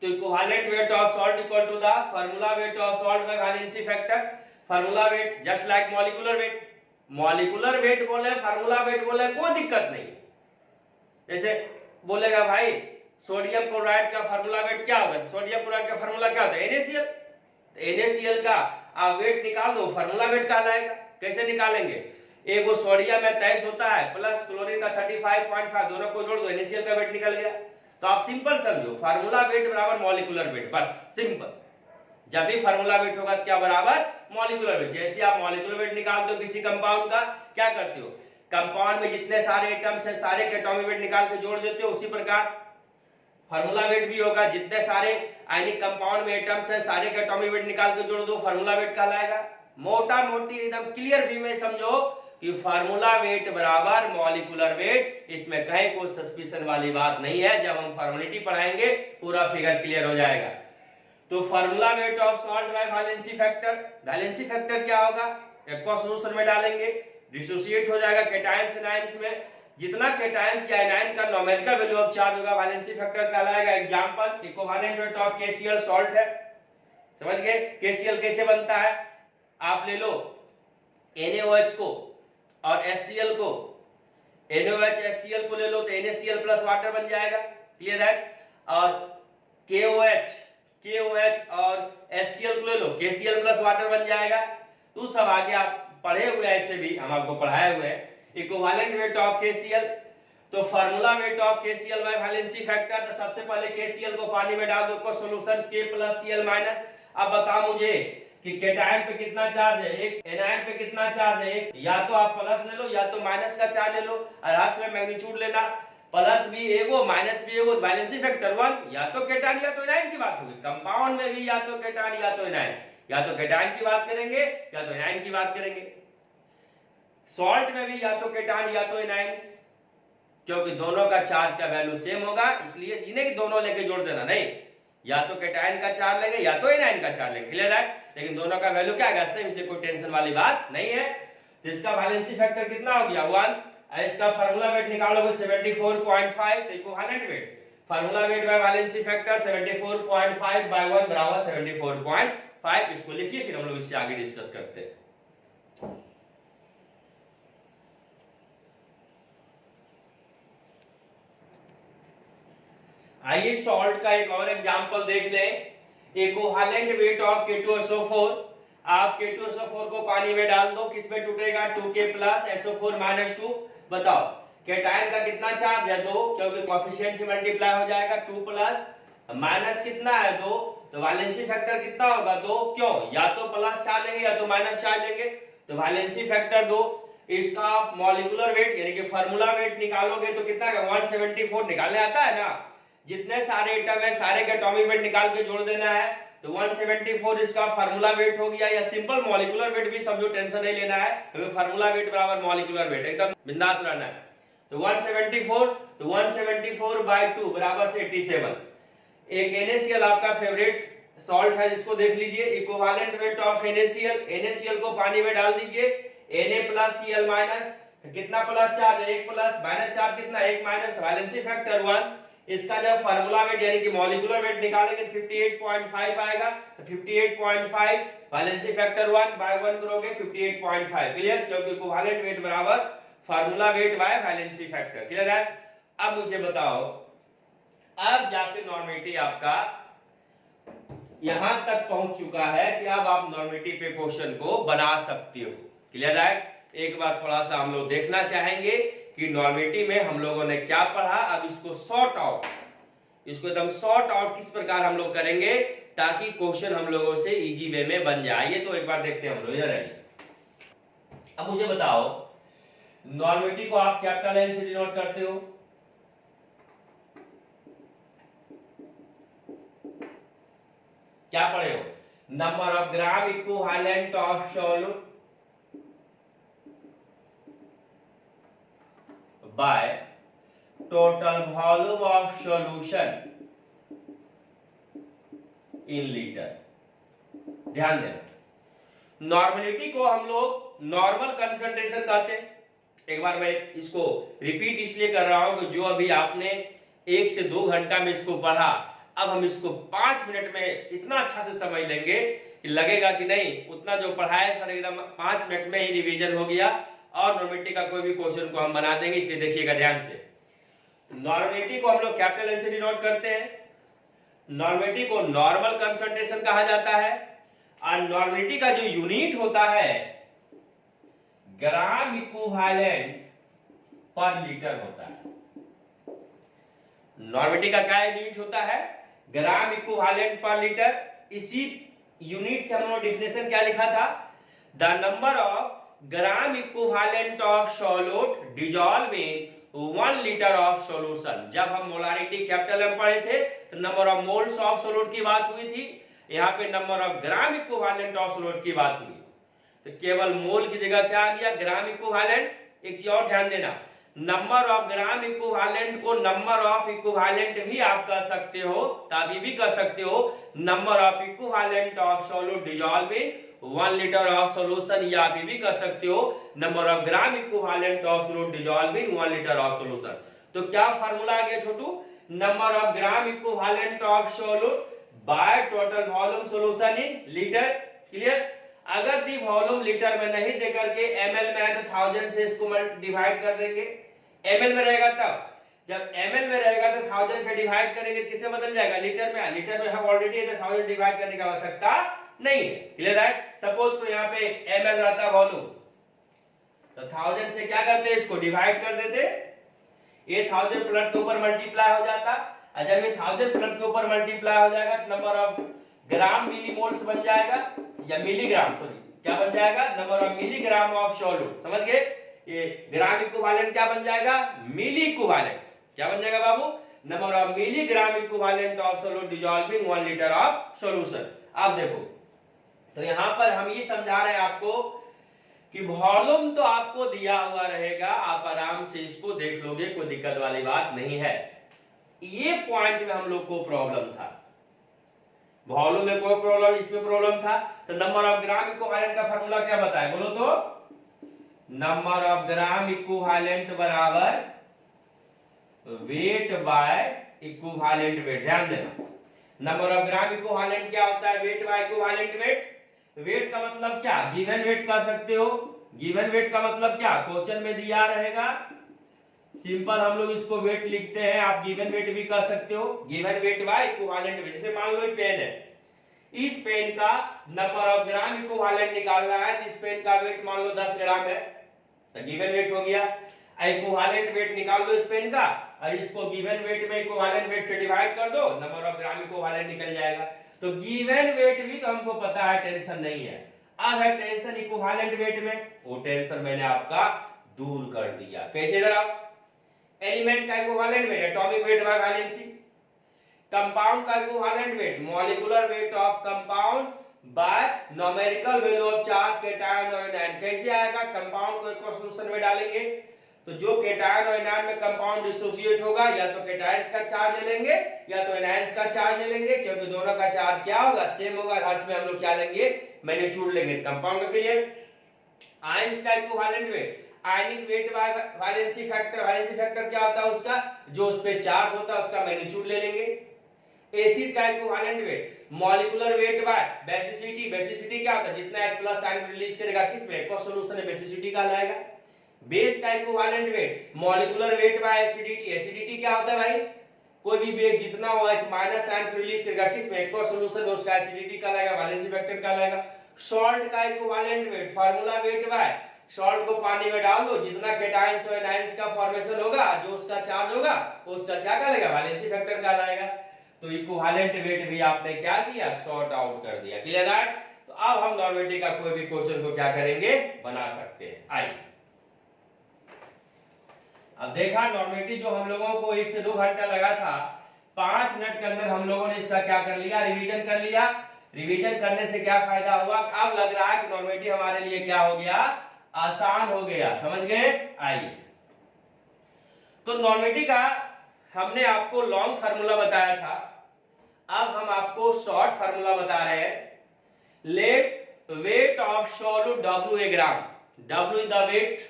तो equivalent weight of salt equal to the formula weight of salt by valency factor. Formula weight just like molecular weight, molecular weight बोले formula weight बोले कोई दिक्कत नहीं। जैसे बोलेगा भाई सोडियम क्लोराइड का फार्मूला वेट क्या होगा, सोडियम क्लोराइड का फार्मूला क्या होता है NaCl, NaCl का आप वेट निकाल दो फार्मूला वेट कहलाएगा। कैसे निकालेंगे, एक वो सोडियम में 23 होता है प्लस क्लोरीन का 35.5, दोनों को जोड़ दो NaCl का वेट निकल गया। तो आप सिंपल समझो फार्मूला वेट बराबर मॉलिक्यूलर वेट, बस सिंपल। जब भी फार्मूला वेट होगा क्या बराबर मॉलिक्यूलर वेट। जैसे आप मॉलिक्यूलर वेट निकालते हो किसी कंपाउंड का, क्या करते हो कंपाउंड में जितने सारे एटम्स हैं सारे के एटॉमिक वेट निकाल के जोड़ देते हो, उसी प्रकार फार्मूला वेट भी होगा, जितने सारे आयनिक कंपाउंड में एटम्स हैं सारे के एटॉमिक वेट निकाल के जोड़ दो, फार्मूला वेट कहलाएगा। मोटा मोटी एकदम क्लियर वे में समझो कि फार्मूला वेट बराबर मॉलिक्यूलर वेट, इसमें कहीं कोई सस्पिशन वाली बात नहीं है। जब हम फॉर्मेलिटी पढ़ाएंगे पूरा फिगर क्लियर हो जाएगा। तो formula weight of salt by valency factor, valency factor क्या होगा, एक्वा सॉल्यूशन में डालेंगे डिसोसिएट हो जाएगा केटायंस एनायंस में, जितना केटायंस या एनायन का न्यूमेरिकल वैल्यू ऑफ चार्ज होगा वैलेंसी फैक्टर कहलाएगा। Example equivalent weight of KCl salt है, समझ गए। KCl कैसे बनता है, आप ले लो NaOH को और HCl को, NaOH HCl को ले लो तो NaCl प्लस वाटर बन जाएगा, क्लियर है। और KOH और HCl को ले लो KCl प्लस वाटर बन जाएगा। तो सब आगे आप पढ़े हुए ऐसे भी हम आपको पढ़ाए हुए हैं। इक्विवेलेंट वेट ऑफ KCl, तो formula weight of KCl bye valency factor, तो सबसे पहले KCl को पानी में डाल दो, उसका सॉल्यूशन K + Cl-। अब बताओ मुझे कि केटायन पे कितना चार्ज है, एक एनायन पे कितना चार्ज है, एक या तो आप प्लस ले लो या तो माइनस का चार्ज ले लो, और में मैग्नीट्यूड लेना, प्लस भी एगो माइनस भी एगो, वैलेंसी फैक्टर 1, या तो केटायन या तो एनायन की बात होगी। कंपाउंड में भी या तो केटायन या तो एनायन, या तो केटायन की बात करेंगे या तो एनायन की बात करेंगे। सॉल्ट में भी या तो केटायन या तो एनायन, क्योंकि दोनों का चार्ज का वैल्यू सेम होगा, इसलिए इन्हें दोनों लेके जोड़ देना, नहीं या तो केटायन का चार्ज लेंगे या तो एनायन का चार्ज लेंगे, क्लियर है, लेकिन दोनों का वैल्यू क्या है सेम, इसलिए कोई टेंशन वाली बात नहीं है। तो इसका वैलेंसी फैक्टर कितना हो गया 1, इसका फार्मूला वेट निकालोगे 74.5, तो equivalent weight formula weight by valency factor 74.5 by 1 बराबर 74.5। इसको लिखिए, फिर हम लोग इससे आगे डिस्कस करते हैं। आइए सॉल्ट का एक और एग्जांपल देख लें। इक्विवेलेंट वेट ऑफ K2SO4, आप K2SO4 को पानी में डाल दो, किस में टूटेगा 2K + SO4 - 2। बताओ केटायन का कितना चार्ज है 2, क्योंकि कोएफिशिएंट से मल्टीप्लाई हो जाएगा, 2 प्लस माइनस कितना है 2, तो वैलेंसी फैक्टर कितना होगा 2, क्यों या तो प्लस चार्ज लेंगे या तो माइनस चार्ज लेंगे, तो वैलेंसी फैक्टर 2। इसका मॉलिक्यूलर वेट यानी कि फार्मूला वेट निकालोगे तो कितना है 174 निकालने आता है ना, जितने सारे एटम है सारे का एटॉमिक वेट निकाल के जोड़ देना है, तो 174 इसका फार्मूला वेट हो गया, या सिंपल मॉलिक्यूलर वेट भी समझो, टेंशन नहीं लेना है, क्योंकि फार्मूला वेट बराबर मॉलिक्यूलर वेट, एकदम बिंदास रहना है। तो 174, तो 174/2 बराबर से 87। एक NaCl आपका फेवरेट सॉल्ट है, जिसको देख लीजिए, इक्विवेलेंट वेट ऑफ NaCl को पानी में डाल दीजिए, Na + Cl-, कितना प्लस चार्ज है 1 प्लस, माइनस चार्ज कितना 1 माइनस, वैलेंसी फैक्टर 1। इसका जब फार्मूला वेट यानी कि मॉलिक्यूलर वेट निकालेंगे 58.5 आएगा, तो 58.5 वैलेंसी फैक्टर 1 बाय 1 करोगे 58.5, क्लियर, क्योंकि इक्विवेलेंट वेट बराबर formula weight by valency factor, clear है। अब मुझे बताओ, अब जाके नॉर्मेटिव आपका यहां तक पहुंच चुका है कि अब आप नॉर्मेटिव पे क्वेश्चन को बना सकते हो, क्लियर है। एक बार थोड़ा सा हम लोग देखना चाहेंगे कि नॉर्मेटिव में हम लोगों ने क्या पढ़ा, अब इसको सॉर्ट आउट, इसको एकदम सॉर्ट आउट किस प्रकार हम लोग करेंगे ताकि क्वेश्चन हम लोगों से इजी वे में बन जाए। ये तो एक बार देखते हैं हम लोग, इधर आइए। अब मुझे बताओ नॉर्मेटिव को आप कैपिटल N से डिनोट करते हो, क्या पढ़े हो, number of gram equivalent of solute by total volume of solution in litre. ध्यान देना, नॉर्मलिटी को हम लोग नॉर्मल कंसंट्रेशन कहते हैं। एक बार मैं इसको रिपीट इसलिए कर रहा हूं कि जो अभी आपने 1 से 2 घंटा में इसको पढ़ा, अब हम इसको 5 मिनट में इतना अच्छा से समझ लेंगे कि लगेगा कि नहीं उतना जो पढ़ा है सर एकदम 5 मिनट में ही रिवीजन हो गया, और नॉर्मेटिव का कोई भी क्वेश्चन को हम बना देंगे, इसलिए देखिएगा ध्यान से। नॉर्मेटिव को हम लोग कैपिटल N से डिनोट करते हैं। नॉर्मेटिव को नॉर्मल कंसंट्रेशन कहा जाता है, और नॉर्मेटिव का जो यूनिट होता है ग्राम इक्विवेलेंट पर लीटर होता है। नॉर्मेटिव का क्या यूनिट होता है, ग्राम इक्विवेलेंट पर लीटर। इसी यूनिट से हम लोग डेफिनेशन क्या लिखा था, the number of gram equivalent of solute dissolve in 1 litre of solution. जब हम मोलारिटी कैपिटल M पढ़े थे तो number of moles of solute की बात हुई थी, यहाँ पे number of gram equivalent of solute की बात हुई, तो केवल मोल की जगह क्या आ गया ग्राम इक्विवेलेंट। एक चीज और ध्यान देना, नंबर ऑफ ग्राम इक्विवेलेंट को नंबर ऑफ इक्विवेलेंट भी आप कह सकते हो, तभी भी कह सकते हो number of equivalent of solute dissolve in 1 litre of solution, या भी कह सकते हो number of gram equivalent of solute dissolve in 1 litre of solution. तो क्या फार्मूला आ गया छोटू, number of gram equivalent of solute by total volume solution in litre, clear. अगर दी वॉल्यूम लीटर में नहीं दे करके ml में है तो 1000 से इसको डिवाइड कर देंगे, ml में रहेगा तब, जब ml में रहेगा तो 1000 से डिवाइड करेंगे, किससे बदल जाएगा लीटर में, लीटर में हम ऑलरेडी है तो 1000 डिवाइड करने की आवश्यकता नहीं है। क्लियर है? सपोज तो यहाँ पे ml रहता वॉल्यूम, तो 1000 से क्या करते हैं, इसको डिवाइड कर देते, ये 1000 प्लस के ऊपर मल्टीप्लाई हो जाता, और जब ये 1000 प्लस के ऊपर मल्टीप्लाई हो जाएगा तो नंबर ऑफ ग्राम मिलीमोल्स बन जाएगा, या मिलीग्राम, सॉरी क्या बन जाएगा, number of milligram of solute. समझ गए? ये ग्राम इक्विवेलेंट क्या बन जाएगा, मिली इक्विवेलेंट। क्या बन जाएगा बाबू, number of milligram equivalent of solute dissolving 1 litre of solution. अब देखो, तो यहां पर हम ये समझा रहे हैं आपको कि वॉल्यूम तो आपको दिया हुआ रहेगा, आप आराम से इसको देख लोगे, कोई दिक्कत वाली बात नहीं है। ये पॉइंट में हम लोग को प्रॉब्लम था, वॉल्यूम में कोई प्रॉब्लम, इसमें प्रॉब्लम था। तो नंबर ऑफ ग्राम इक्विवेलेंट का फार्मूला क्या बताए, बोलो तो, नंबर ऑफ ग्राम इक्विवेलेंट बराबर वेट बाय इक्विवेलेंट वेट। ध्यान देना, नंबर ऑफ ग्राम इक्विवेलेंट क्या होता है, weight by equivalent weight. Weight का मतलब क्या, गिवन वेट कह सकते हो। गिवन वेट का मतलब क्या, क्वेश्चन में दिया रहेगा, सिंपल हम लोग इसको वेट लिखते हैं, आप गिवन वेट भी कह सकते हो। Given weight by equivalent wait. जैसे मान लो ये पेन है, इस पेन का नंबर ऑफ ग्राम इक्विवेलेंट निकालना है, तो इस पेन का वेट मान लो 10 ग्राम है, तो गिवन वेट हो गया। इक्विवेलेंट वेट निकाल लो इस पेन का, और इसको गिवन वेट में इक्विवेलेंट वेट से डिवाइड कर दो, नंबर ऑफ ग्राम इक्विवेलेंट निकल जाएगा। तो गिवन वेट भी तो हमको पता है, टेंशन नहीं है। अब है टेंशन इक्विवेलेंट वेट में, वो टेंशन मैंने आपका दूर कर दिया। कैसे, जरा एलिमेंट का equivalent weight atomic weight by valency, compound का equivalent weight molecular weight of compound by numerical value of charge cation और एनायन। कैसे आएगा, कंपाउंड को एक सॉल्यूशन में डालेंगे, तो जो केटायन और एनायन में कंपाउंड डिसोसिएट होगा, या तो केटायंस का चार्ज ले लेंगे या तो एनायंस का चार्ज ले लेंगे, क्योंकि दोनों का चार्ज क्या होगा, सेम होगा। हर्ष में हम लोग क्या लेंगे, मैग्नीट्यूड लेंगे। कंपाउंड का क्लियर। आयंस का equivalent wait ionic wait by valency factor. Valency factor क्या होता है, उसका जो उस पे चार्ज होता है उसका मैग्नीट्यूड ले लेंगे। एसिड का equivalent weight molecular weight bye basicity. Basicity क्या होता है, जितना H+ आयन रिलीज करेगा किसमें, एक्वा सॉल्यूशन में, बेसिसिटी कहलाएगा। बेस का equivalent weight molecular weight bye acidity. Acidity क्या होता है भाई, कोई भी बेस जितना हो H- आयन रिलीज करेगा किसमें, एक्वा सॉल्यूशन में, उसका एसिडिटी कहलाएगा, वैलेंसी फैक्टर कहलाएगा। सॉल्ट का equivalent weight formula weight bye, salt को पानी में डाल दो, जितना केटायंस और एनायंस का फॉर्मेशन होगा, जो उसका चार्ज होगा, उसका क्या कहलाएगा, वैलेंसी फैक्टर कहलाएगा। तो इक्विवेलेंट वेट भी आपने क्या किया, सॉर्ट आउट कर दिया। क्लियर है? तो अब हम नॉर्मेटिव का कोई भी क्वेश्चन को क्या करेंगे, बना सकते हैं। आइए, अब देखा नॉर्मेटिव जो हम लोगों को 1 से 2 घंटा लगा था, 5 मिनट के अंदर हम लोगों ने इसका क्या कर लिया, रिवीजन कर लिया। रिवीजन करने से क्या फायदा हुआ, अब लग रहा है कि नॉर्मेटिव हमारे लिए क्या हो गया, आसान हो गया। समझ गए? आइए, तो नॉर्मेटिव का हमने आपको लॉन्ग फार्मूला बताया था, अब हम आपको शॉर्ट फार्मूला बता रहे हैं। Let weight of solute W a gram, W is the weight,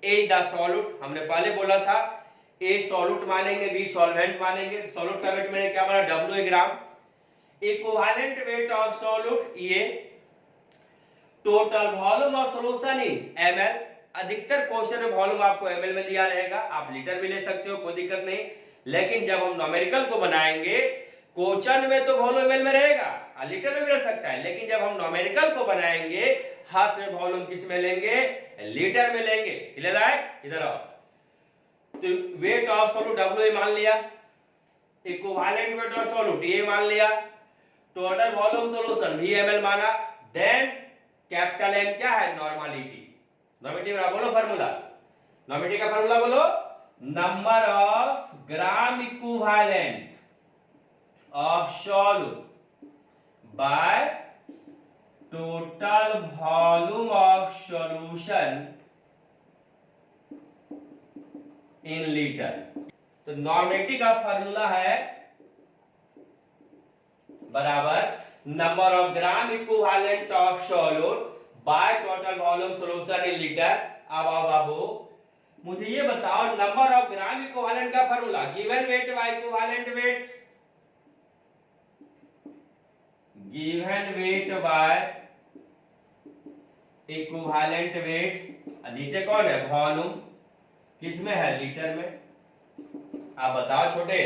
A is the solute. हमने पहले बोला था A सॉल्यूट मानेंगे, B सॉल्वेंट मानेंगे। सॉल्यूट का वेट मैंने क्या माना, W a ग्राम। इक्विवेलेंट वेट ऑफ सॉल्यूट ये, total volume of solution in ml। अधिकतर क्वेश्चन में वॉल्यूम आपको ml में दिया रहेगा, आप लीटर भी ले सकते हो, कोई दिक्कत नहीं। लेकिन जब हम न्यूमेरिकल को बनाएंगे, क्वेश्चन में तो वॉल्यूम ml में रहेगा, लीटर में भी रह सकता है, लेकिन जब हम न्यूमेरिकल को बनाएंगे, हाथ से वॉल्यूम किस में लेंगे, लीटर में लेंगे। क्लियर है? इधर आओ, तो वेट ऑफ सॉल्यूट W मान लिया, equivalent weight of solute A मान लिया, टोटल वॉल्यूम सॉल्यूशन VmL माना, देन कैपिटल N क्या है, नॉर्मलिटी। नॉर्मेटिव का बोलो फार्मूला, नॉर्मेटिव का फार्मूला बोलो, number of gram equivalent of solute by total volume of solution in litre. तो नॉर्मेटिव का फार्मूला है बराबर number of gram equivalent of solute by total volume solution in litre. अब आओ बाबू, मुझे ये बताओ, नंबर ऑफ ग्राम इक्विवेलेंट का formula given weight by equivalent weight, given weight by equivalent wait, नीचे कौन है, वॉल्यूम, किसमें है, लीटर में। आप बताओ छोटे,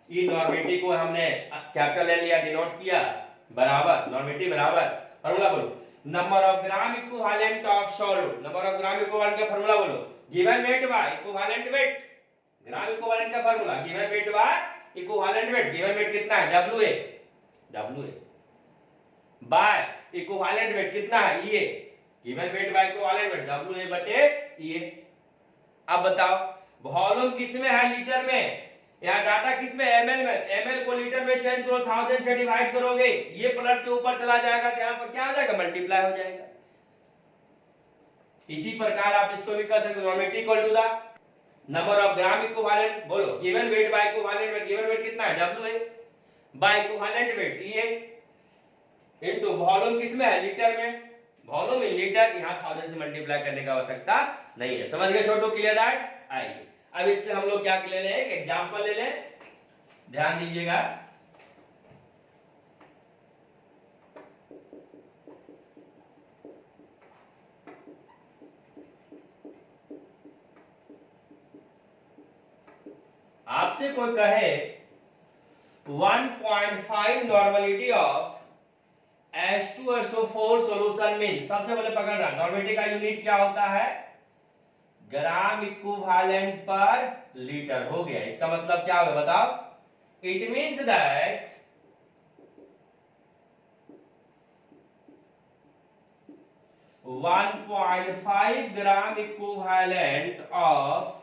ये नॉर्मेटिव को हमने कैपिटल N लिया, डिनोट किया, बराबर, नॉर्मेटिव बराबर, फार्मूला बोलो, number of gram equivalent of solid, number of gram equivalent का फार्मूला बोलो, given weight by equivalent weight, gram equivalent का formula given weight by equivalent weight, given weight कितना है WA, WA by equivalent weight कितना है EA, given weight by equivalent weight WA बटे EA। अब बताओ वॉल्यूम किसमें है, लीटर में, यहाँ डाटा किसमें ml में, ml को लीटर में चेंज करो, 1000 से डिवाइड करोगे, ये पलट के ऊपर चला जाएगा तो यहाँ पर क्या हो जाएगा, मल्टीप्लाई हो जाएगा। इसी प्रकार आप इसको भी कर सकते हो, normative equal to the number of gram equivalent, बोलो given weight by equivalent weight, given weight कितना है WA by equivalent weight EA into volume किसमें है, लीटर में, वॉल्यूम इन लीटर, यहाँ 1000 से मल्टीप्लाई करने की आवश्यकता नहीं है। समझ गए छोटू, क्लियर दैट। आइए अब इसमें हम लोग क्या ले लें, एक एग्जांपल ले लें, ध्यान दीजिएगा। आपसे कोई कहे 1.5 normality of H2SO4 solution mean, सबसे पहले पकड़ना नॉर्मलिटी का यूनिट क्या होता है, ग्राम इक्विवेलेंट पर लीटर हो गया। इसका मतलब क्या होगा बताओ, it means that (1.5 gram equivalent of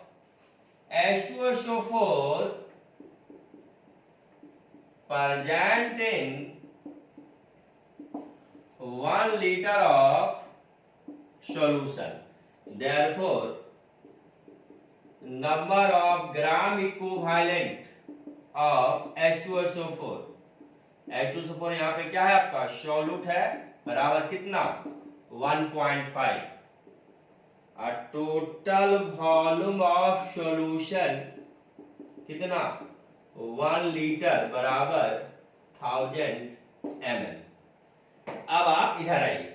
H2SO4 present in 1 liter of solution. Therefore number of gram equivalent of H2SO4, H2SO4 यहाँ पे क्या है आपका सॉल्यूट है, बराबर कितना 1.5, और टोटल वॉल्यूम ऑफ सॉल्यूशन कितना 1 लीटर बराबर 1000 ml। अब आप इधर आइए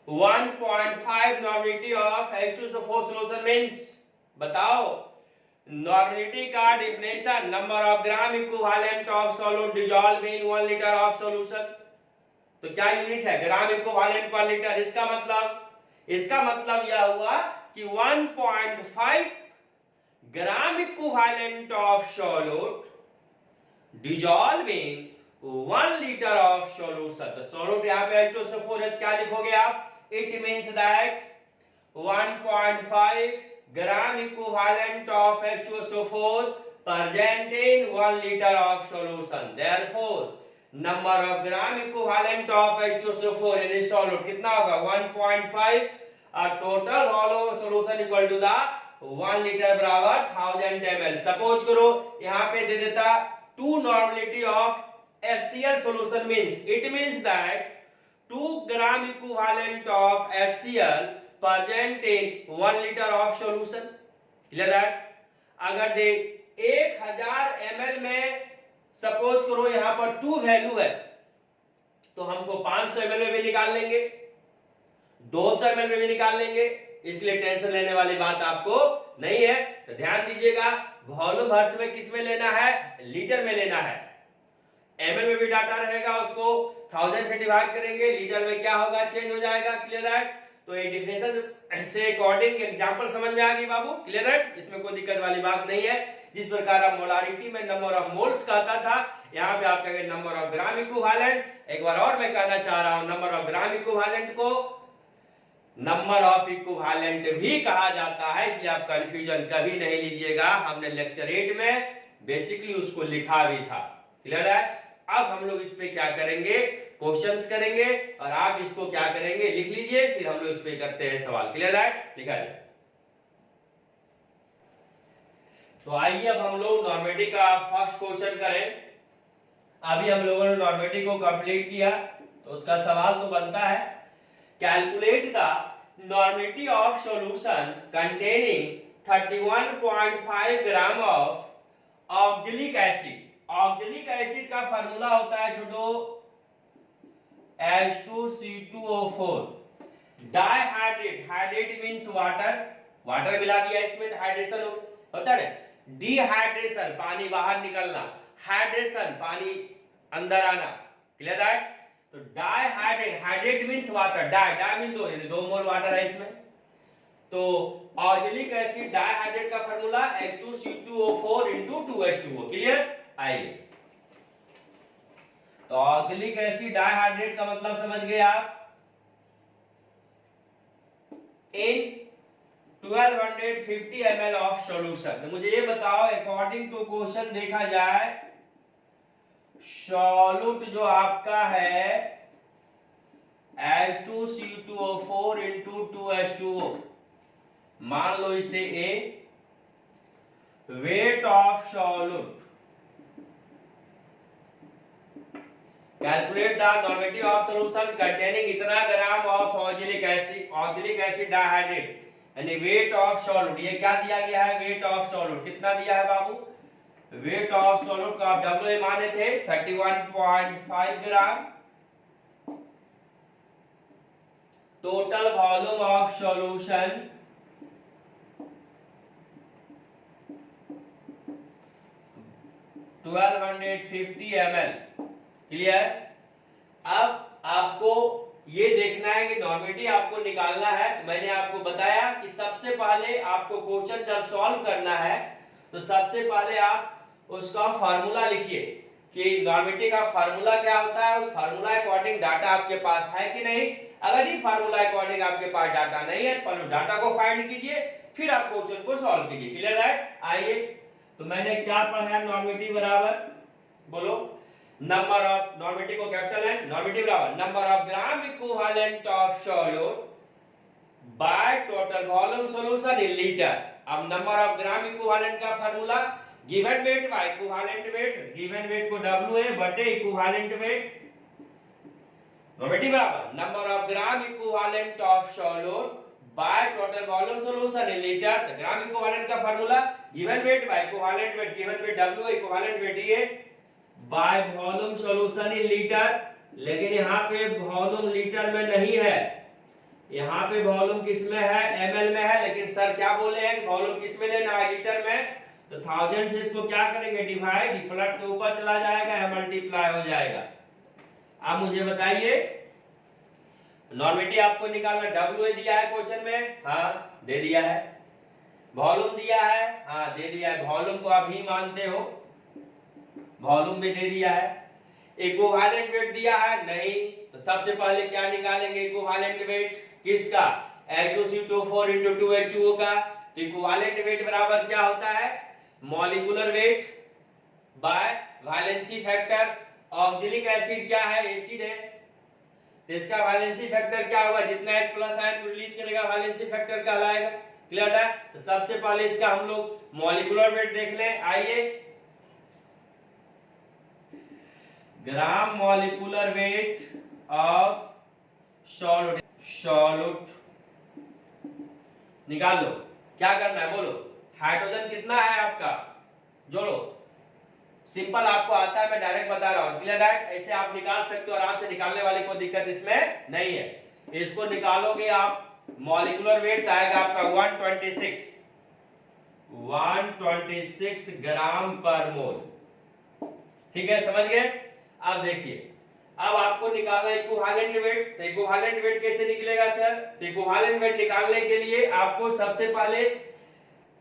1.5 normality of H2SO4 solution means, बताओ नॉर्मलिटी का definition number of gram equivalent of solid dissolve in 1 litre of solution. तो क्या यूनिट है, ग्राम इक्विवेलेंट पर लीटर। इसका मतलब यह हुआ कि 1.5 ग्राम equivalent of solid dissolve in 1 litre of solution. तो सॉल्यूट यहाँ पे H2SO4 क्या लिखोगे आप, it means that 1.5 gram equivalent of H2SO4 present in 1 liter of solution। Therefore number of gram equivalent of H2SO4 in a solute कितना होगा 1.5 और total volume of solution equal to the 1 litre बराबर 1000 ml। Suppose करो यहाँ पे दे देता 2 normality of HCl solution means, it means that 2 gram equivalent of HCl present in 1 liter of solution। Clear है। अगर दे 1000 ml में सपोज करो यहां पर 2 वैल्यू है, तो हमको 500 ml में भी निकाल लेंगे, 200 ml में भी निकाल लेंगे, इसलिए टेंशन लेने वाली बात आपको नहीं है। तो ध्यान दीजिएगा वॉल्यूम हर समय किस में लेना है, लीटर में लेना है। ml में भी डाटा रहेगा, उसको 1000 से डिवाइड करेंगे, लीटर में क्या होगा चेंज हो जाएगा। क्लियर है। तो ये डिफिनेशन से अकॉर्डिंग एग्जांपल समझ में आ गई बाबू, क्लियर है, इसमें कोई दिक्कत वाली बात नहीं है। जिस प्रकार आप मोलारिटी में नंबर ऑफ मोल्स कहता था, यहाँ पे आप कहेंगे नंबर ऑफ ग्राम इक्विवेलेंट। एक बार और मैं कहना चाह रहा हूं, नंबर ऑफ ग्राम इक्विवेलेंट को नंबर ऑफ इक्विवेलेंट भी कहा जाता है, इसलिए आप कंफ्यूजन कभी नहीं लीजिएगा। हमने लेक्चर 8 में बेसिकली उसको लिखा भी था। क्लियर है। अब हम लोग इस पे क्या करेंगे, क्वेश्चंस करेंगे, और आप इसको क्या करेंगे लिख लीजिए, फिर हम लोग इस पे करते हैं सवाल। क्लियर है, लिखा जाए। तो आइए अब हम लोग नॉर्मेटिव का फर्स्ट क्वेश्चन करें। अभी हम लोगों ने नॉर्मेटिव को कंप्लीट किया, तो उसका सवाल तो बनता है, calculate the normative of solution containing 31.5 gram of oxalic acid. Oxalic acid का फार्मूला होता है छोटो H2C2O4। Dihydrate, hydrate means water, water मिला दिया इसमें तो हाइड्रेशन होता है। डिहाइड्रेशन पानी बाहर निकलना, हाइड्रेशन पानी अंदर आना। Clear that? तो dihydrate, hydrate means water, di mean दो, यानी 2 मोल वाटर है इसमें। तो ऑक्जेलिक एसिड डाइहाइड्रेट का फार्मूला H2C2O4 * 2H2O। क्लियर? आइए, तो ऑक्जेलिक एसिड डाइहाइड्रेट का मतलब समझ गए आप। इन 1250 ml ऑफ सॉल्यूशन। तो मुझे ये बताओ, अकॉर्डिंग टू क्वेश्चन देखा जाए, सॉल्यूट जो आपका है H2C2O4 * 2H2O, मान लो इसे A, weight of solute, calculate the normative of solution containing इतना gram of oxalic acid dihydrate, यानी वेट ऑफ सॉल्यूट। ये क्या दिया गया है? वेट ऑफ सॉल्यूट कितना दिया है बाबू? वेट ऑफ सॉल्यूट का आप डब्ल्यू माने थे 31.5 gram. Total volume of solution 1250 ml। Clear? अब आपको ये देखना है कि नॉर्मेटिव आपको निकालना है। तो मैंने आपको बताया कि सबसे पहले आपको क्वेश्चन जब सॉल्व करना है तो सबसे पहले आप उसका फार्मूला लिखिए कि नॉर्मेटिव का फार्मूला क्या होता है। उस फार्मूला अकॉर्डिंग डाटा आपके पास है कि नहीं। अगर ये फार्मूला अकॉर्डिंग आपके पास डाटा नहीं है, पहले डाटा को फाइंड कीजिए, फिर आप क्वेश्चन को सॉल्व कीजिए। क्लियर है? आइए, तो मैंने क्या पढ़ा है? नॉर्मेटिव बराबर, बोलो, नंबर ऑफ, नॉर्मेटिव को कैपिटल एन, नॉर्मेटिव बराबर number of gram equivalent of solute by total volume solution in litre. अब नंबर ऑफ ग्राम इक्विवेलेंट का formula given weight by equivalent weight, given wait को W है बटे equivalent weight, normative बराबर number of gram equivalent of solute by total volume solution in litre. तो ग्राम equivalent का formula given weight by equivalent weight, given wait W, equivalent weight ये by volume solution in litre. लेकिन यहाँ पे volume litre में नहीं है, यहाँ पे वॉल्यूम किस में है? ml में है। लेकिन सर क्या बोले हैं? वॉल्यूम किस में लेना है? लीटर में। तो 1000 से इसको क्या करेंगे? डिवाइड, प्लस के ऊपर चला जाएगा, या मल्टीप्लाई हो जाएगा। अब मुझे बताइए, नॉर्मेटिव आपको निकालना, W दिया है क्वेश्चन में, हाँ दे दिया है। वॉल्यूम दिया है, हाँ दे दिया है। वॉल्यूम को आप ही मानते हो, वॉल्यूम भी दे दिया है। इक्विवेलेंट वेट दिया है, नहीं। तो सबसे पहले क्या निकालेंगे? इक्विवेलेंट वेट किसका? H2C2O4 * 2H2O का। तो इक्विवेलेंट वेट बराबर क्या होता है? Molecular weight by valency factor. Oxalic acid क्या है? एसिड है, तो इसका वैलेंसी फैक्टर क्या होगा? जितना H प्लस आयन को रिलीज करेगा वैलेंसी फैक्टर कहलाएगा। क्लियर है? तो सबसे पहले इसका हम लोग मॉलिक्यूलर वेट देख लें। आइए, gram molecular weight of solute निकाल लो। क्या करना है बोलो? हाइड्रोजन कितना है आपका? जोड़ो। सिंपल आपको आता है, मैं डायरेक्ट बता रहा हूं। Clear that? ऐसे आप निकाल सकते हो आराम से, निकालने वाले को दिक्कत इसमें नहीं है। इसको निकालोगे आप, मॉलिक्यूलर वेट आएगा आपका 126 ग्राम पर मोल। ठीक है, समझ गए? अब देखिए, अब आपको निकालना इक्विवेलेंट वेट। तो इक्विवेलेंट वेट कैसे निकलेगा सर? तो इक्विवेलेंट वेट निकालने के लिए आपको सबसे पहले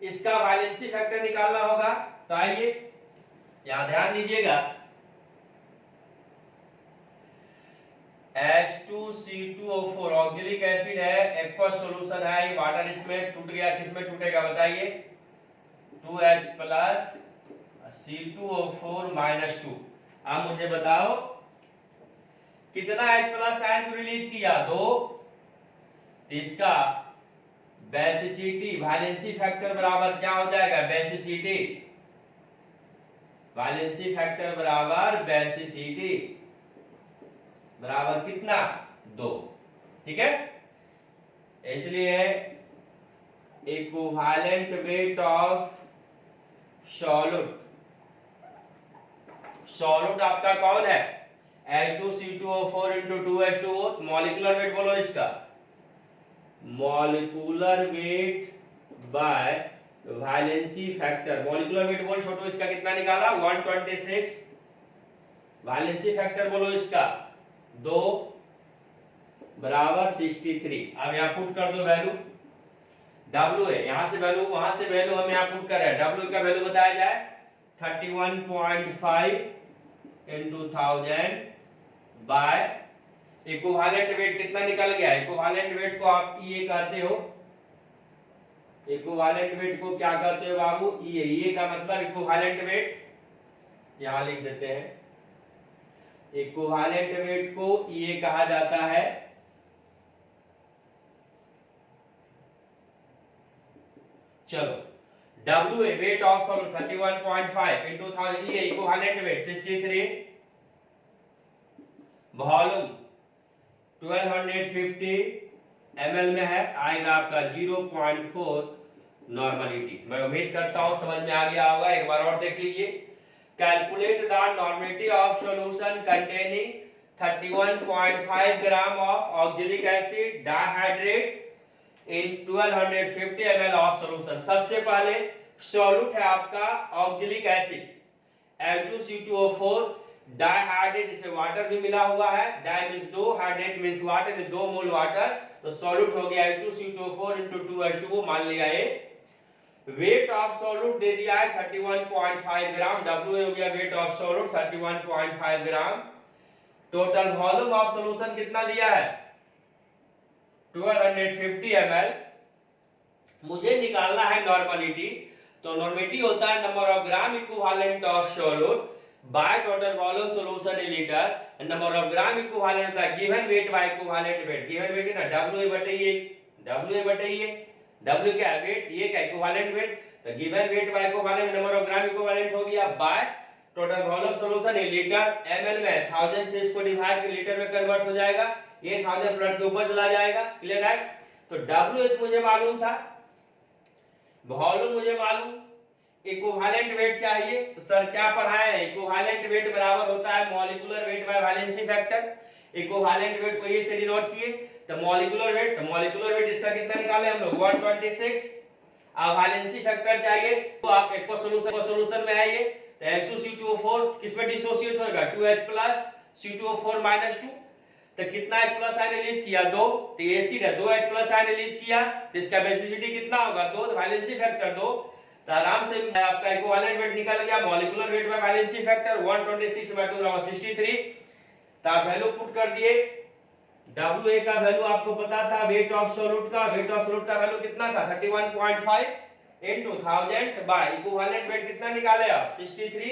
इसका वैलेंसी फैक्टर निकालना होगा। तो आइए यहां ध्यान दीजिएगा, H2C2O4 ऑक्जेलिक एसिड है, एक्वस सॉल्यूशन है, वाटर इसमें टूट गया, किसमें टूटेगा बताइए? 2H plus C2O4 minus 2। अब मुझे बताओ कितना H प्लस आयन को रिलीज किया? 2। इसका बेसिसिटी, वैलेंसी फैक्टर बराबर क्या हो जाएगा? बेसिसिटी, वैलेंसी फैक्टर बराबर बेसिसिटी बराबर कितना? 2। ठीक है, इसलिए equivalent weight of solute, solute आपका कौन है? H2C2O4 * 2H2O। मॉलिक्यूलर वेट बोलो इसका, molecular weight by valency factor. Molecular weight बोल छोटो, इसका कितना निकाला? 126 वैलेंसी फैक्टर बोलो इसका 2 बराबर 63। अब यहाँ पुट कर दो वैल्यू, W है, यहां से वैल्यू वहां से वैल्यू हम यहाँ पुट कर रहे हैं। W का वैल्यू बताया जाए 31.5 into 1000 बाय इक्विवेलेंट वेट कितना निकल गया। इक्विवेलेंट वेट को आप ये कहते हो, इक्विवेलेंट वेट को क्या कहते हो बाबू, ये का मतलब इक्विवेलेंट वेट, यहां लिख देते हैं, इक्विवेलेंट वेट को ये कहा जाता है। चलो W है वेट ऑफ सॉल्यूट 31.5 into 1000, ये इक्विवेलेंट वेट 63, वॉल्यूम 1250 ml में है, आएगा आपका 0.4 नॉर्मलिटी। मैं उम्मीद करता हूं समझ में आ गया होगा। एक बार और देख लीजिए। Calculate the normality of solution containing 31.5 gram of oxalic acid dihydrate in 1250 ml of solution. सबसे पहले सॉल्यूट है आपका ऑक्जेलिक एसिड H2CO4, डाइहाइड्रेट, इसे वाटर भी मिला हुआ है, di means 2, hydrate means water में 2 मोल वाटर, तो सॉल्यूट हो गया H2CO4 into 2H2O, मान लिया ये। वेट ऑफ सॉल्यूट दे दिया है 31.5 ग्राम, W हो गया wait of solute 31.5 gram. Total volume of solution कितना दिया है 1250 ml। मुझे निकालना है नॉर्मलिटी, तो नॉर्मलिटी होता है number of gram equivalent of solute by total volume solution in litre, number of gram equivalent होता है given weight by equivalent weight. Given weight कितना W बटे ये, W बटे ये, W क्या है वेट, ये क्या इक्विवेलेंट वेट, तो given weight by equivalent number of gram equivalent हो गया bye total volume solution in litre. ml में 1000 से इसको डिवाइड कर लीटर में कन्वर्ट हो जाएगा, ये 1000 प्लस के ऊपर चला जाएगा। क्लियर है। तो W मुझे मालूम था, वॉल्यूम मुझे मालूम, इक्विवेलेंट वेट चाहिए, तो सर क्या पढ़ाए हैं, इक्विवेलेंट वेट बराबर होता है molecular weight by valency factor. Equivalent weight को ये से डिनोट किए, तो मॉलिक्यूलर वेट, तो मॉलिक्यूलर वेट इसका कितना निकाले हम लोग 126। अब वैलेंसी फैक्टर चाहिए, तो आप एक सॉल्यूशन में है ये, तो H2CO4 किसमें डिसोसिएट होगा 2H प्लस C2O4 -2, तो कितना H प्लस आयन रिलीज किया 2, तो एसिड है 2H प्लस आयन रिलीज किया, तो इसका बेसिसिटी कितना होगा 2, तो वैलेंसी फैक्टर 2, तो आराम से आपका इक्विवेलेंट वेट निकल गया। Molecular weight by valency factor 126 by 2 बराबर 63, तो आप वैल्यू पुट कर दिए। WA का वैल्यू आपको पता था, वेट ऑफ सॉल्यूट का, वेट ऑफ सॉल्यूट का वैल्यू कितना था 31.5 into 1000 बाय इक्विवेलेंट वेट कितना निकाले आप 63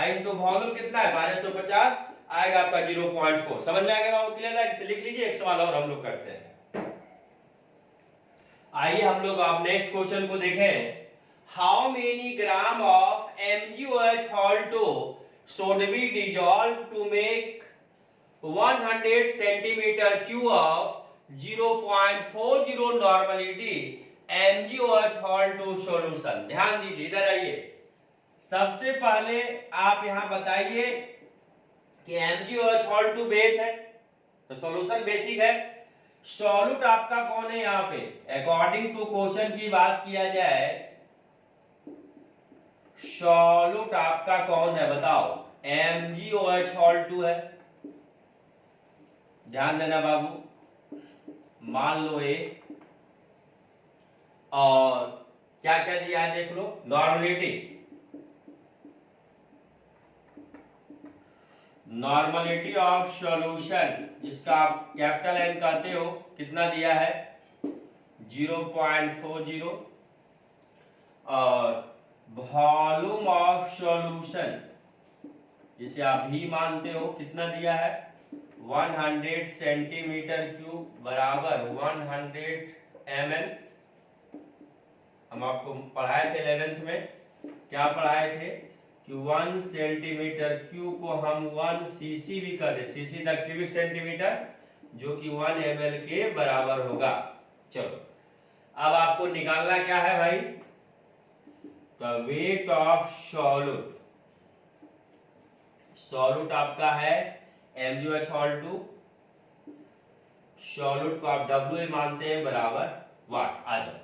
इनटू वॉल्यूम कितना है 1250, आएगा आपका 0.4। समझ में आ गया बाबू, क्लियर है। इसे लिख लीजिए। एक सवाल और हम लोग करते हैं। आइए हम लोग अब नेक्स्ट क्वेश्चन को देखें। How many gram of MgOH Hall2 should be dissolved to make 100 centimeter cube of 0.40 normality MgOH Hall2 solution। ध्यान दीजिए, इधर आइए। सबसे पहले आप यहां बताइए कि MgOH Hall2 बेस है, तो सॉल्यूशन बेसिक है। सॉल्यूट आपका कौन है यहां पे, अकॉर्डिंग टू क्वेश्चन की बात किया जाए, सॉल्यूट आपका कौन है बताओ, MgOH Hall2 है। ध्यान देना बाबू, मान लो ए, और क्या क्या दिया है देख लो, नॉर्मलिटी, नॉर्मलिटी ऑफ सॉल्यूशन जिसका आप कैपिटल N कहते हो, कितना दिया है 0.40, और वॉल्यूम ऑफ सॉल्यूशन जिसे आप भी मानते हो कितना दिया है 100 सेंटीमीटर क्यूब बराबर 100 ml। हम आपको पढ़ाए थे 11th में, क्या पढ़ाए थे कि 1 सेंटीमीटर क्यूब को हम 1 cc भी कहते, cc द क्यूबिक सेंटीमीटर, जो कि 1 ml के बराबर होगा। चलो अब आपको निकालना क्या है भाई, तो वेट ऑफ सॉल्यूट, सॉल्यूट आपका है MgOH Hall2, सॉल्यूट को आप WA मानते हैं बराबर वाट। आ जाओ,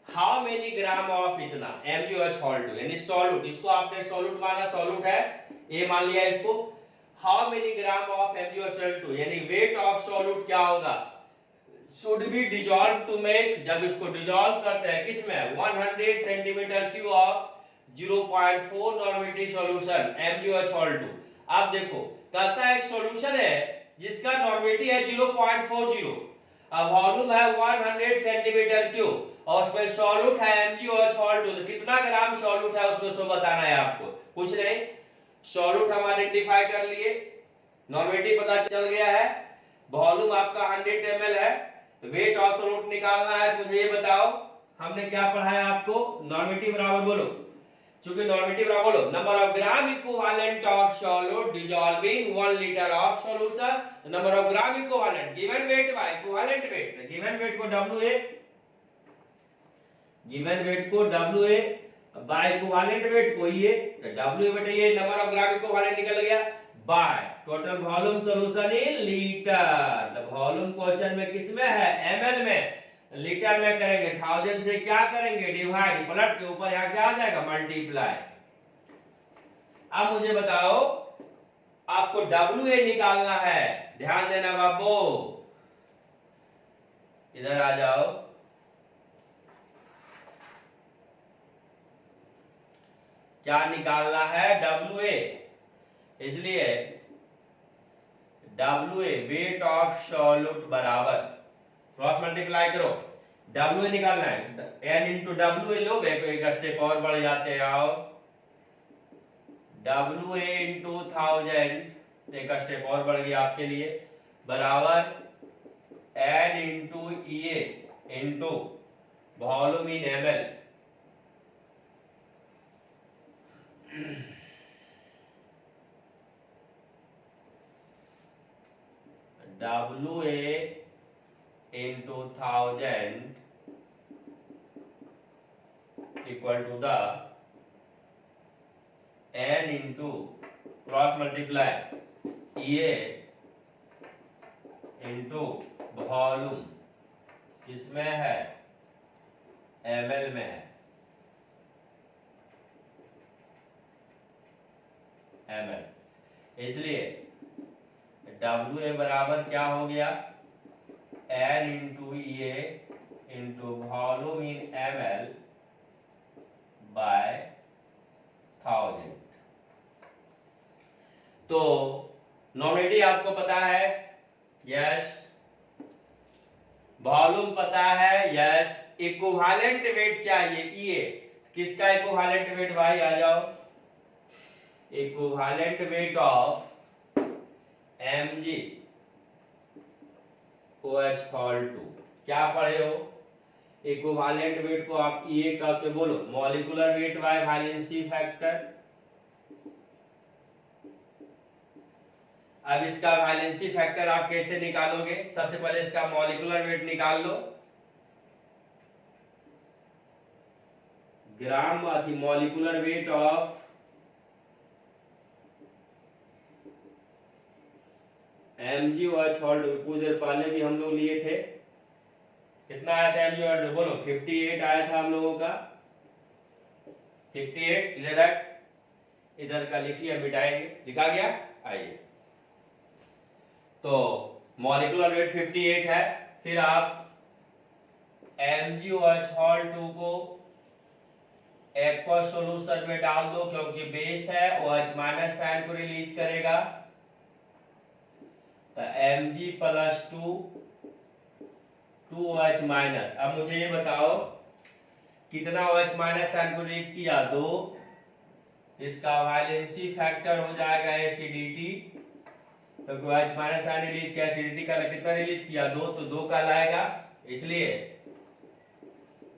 हाउ मेनी ग्राम ऑफ इतना MgOH Hall2 यानी सॉल्यूट, इसको आपने सॉल्यूट माना, सॉल्यूट है ए मान लिया इसको, how many gram of MgO2 यानी वेट ऑफ सॉल्यूट क्या होगा, should be dissolve to make, जब इसको डिजॉल्व करते हैं किसमें 100 centimetre cube of 0.4 normative solution MgO2। अब देखो कहता है एक सॉल्यूशन है जिसका नॉर्मेटिव है 0.40, अब वॉल्यूम है 100 सेंटीमीटर क्यूब और उसमें सॉल्यूट है MgO2, तो कितना ग्राम सॉल्यूट है उसमें सो बताना है आपको, कुछ नहीं, सॉल्यूट हम आइडेंटिफाई कर लिए, नॉर्मेटिव पता चल गया है, वॉल्यूम आपका 100 ml है, वेट ऑफ सॉल्यूट निकालना है। मुझे ये बताओ हमने क्या पढ़ाया आपको, नॉर्मेटिव बराबर बोलो, चूंकि नॉर्मेटिव बराबर बोलो number of gram equivalent of solute dissolving 1 litre of solution, number of gram equivalent given weight by equivalent weight, given wait को WA, गिवन वेट को WA बाय इक्विवेलेंट वेट को ये, तो WA बटे ये नंबर ऑफ ग्राम इक्विवेलेंट निकल गया bye total volume solution in litre, तो वॉल्यूम क्वेश्चन में किसमें है ml में, लीटर में करेंगे 1000 से क्या करेंगे डिवाइड, पलट के ऊपर यहां क्या आ जाएगा मल्टीप्लाई। अब मुझे बताओ आपको WA निकालना है, ध्यान देना बाबू, इधर आ जाओ, क्या निकालना है WA, इसलिए WA वेट ऑफ सॉल्यूट बराबर क्रॉस मल्टीप्लाई करो, WA निकालना है, n इंटू WA लो, एक स्टेप और बढ़ जाते हैं, आओ WA इंटू 1000, एक स्टेप और बढ़ गया आपके लिए, बराबर n into EA into volume in ml, WA into 1000 equal to the n into cross multiply EA into volume किसमें है ml में है, ml, इसलिए WA बराबर क्या हो गया n into EA into volume in ml by 1000। तो नॉर्मेटिव आपको पता है, यस, वॉल्यूम पता है, यस, इक्विवेलेंट वेट चाहिए EA, किसका इक्विवेलेंट वेट भाई आ जाओ, equivalent weight of Mg OH2, क्या पढ़े हो, इक्विवेलेंट वेट को आप EA का के बोलो molecular weight by valency factor. अब इसका वैलेंसी फैक्टर आप कैसे निकालोगे, सबसे पहले इसका मॉलिक्यूलर वेट निकाल लो, ग्राम अथी मॉलिक्यूलर वेट ऑफ MgOH कुछ देर पहले भी हम लोग लिए थे, कितना आया था MgOH, बोलो 58 आया था हम लोगों का, 58, इधर का लिखिए, मिटाएंगे, लिखा गया, आइए, तो मॉलिक्यूलर वेट 58 है, फिर आप MgOH2 को एक्वस सॉल्यूशन में डाल दो, क्योंकि बेस है OH माइनस साइन को रिलीज करेगा, तो Mg प्लस 2OH माइनस। अब मुझे ये बताओ कितना OH माइनस साइन को रिलीज किया, 2, इसका वैलेंसी फैक्टर हो जाएगा एसिडिटी, तो OH माइनस साइन रिलीज किया, एसिडिटी का कितना रिलीज किया, 2, तो 2 का लाएगा, इसलिए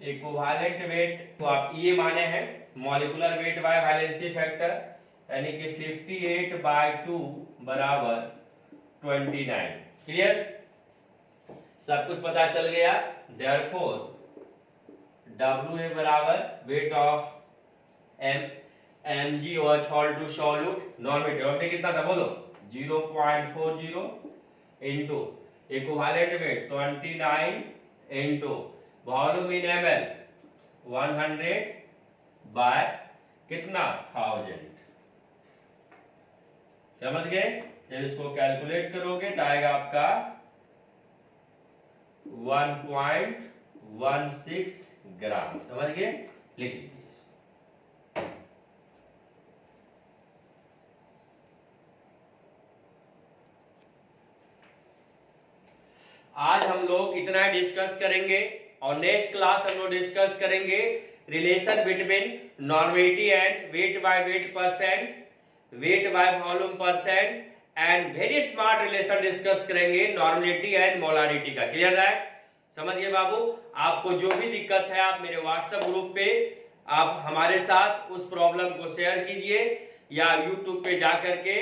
इक्विवेलेंट वेट तो आप ये माने हैं molecular weight by valency factor, यानी कि 58/2 बराबर 29। क्लियर, सब कुछ पता चल गया। देयरफॉर WA बराबर weight of MgOH2 solute normative कितना था बोलो 0.40 into equivalent weight 29 into volume in ml 100 by कितना 1000। समझ गए। जब इसको कैलकुलेट करोगे तो आएगा आपका 1.16 ग्राम। समझ गए? लिख लीजिए इसको। आज हम लोग इतना डिस्कस करेंगे और नेक्स्ट क्लास हम लोग डिस्कस करेंगे relation between normality and weight by weight percent, weight by volume percent and very smart relation discuss करेंगे नॉर्मेलिटी एंड मोलारिटी का। क्लियर है? समझिए बाबू, आपको जो भी दिक्कत है आप मेरे व्हाट्सएप ग्रुप पे आप हमारे साथ उस प्रॉब्लम को शेयर कीजिए या यूट्यूब पे जाकर के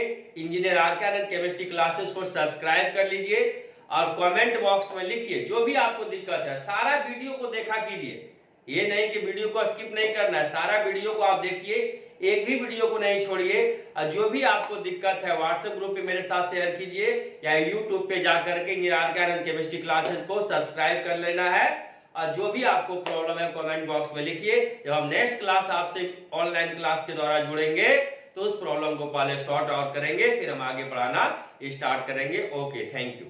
इंजीनियर आरके आनंद केमिस्ट्री क्लासेस को सब्सक्राइब कर लीजिए और कमेंट बॉक्स में लिखिए जो भी आपको दिक्कत है। सारा वीडियो को देखा कीजिए, ये नहीं कि वीडियो को स्किप नहीं करना है, सारा वीडियो को आप देखिए, एक भी वीडियो को नहीं छोड़िए। और जो भी आपको दिक्कत है व्हाट्सएप ग्रुप पे मेरे साथ शेयर कीजिए या यूट्यूब पे जाकर के इंजीनियर आरके आनंद केमिस्ट्री क्लासेस को सब्सक्राइब कर लेना है। और जो भी आपको प्रॉब्लम है कमेंट बॉक्स में लिखिए। जब हम नेक्स्ट क्लास आपसे ऑनलाइन क्लास के द्वारा जुड़ेंगे तो उस प्रॉब्लम को पहले सॉर्ट आउट करेंगे, फिर हम आगे पढ़ाना स्टार्ट करेंगे। Okay, thank you.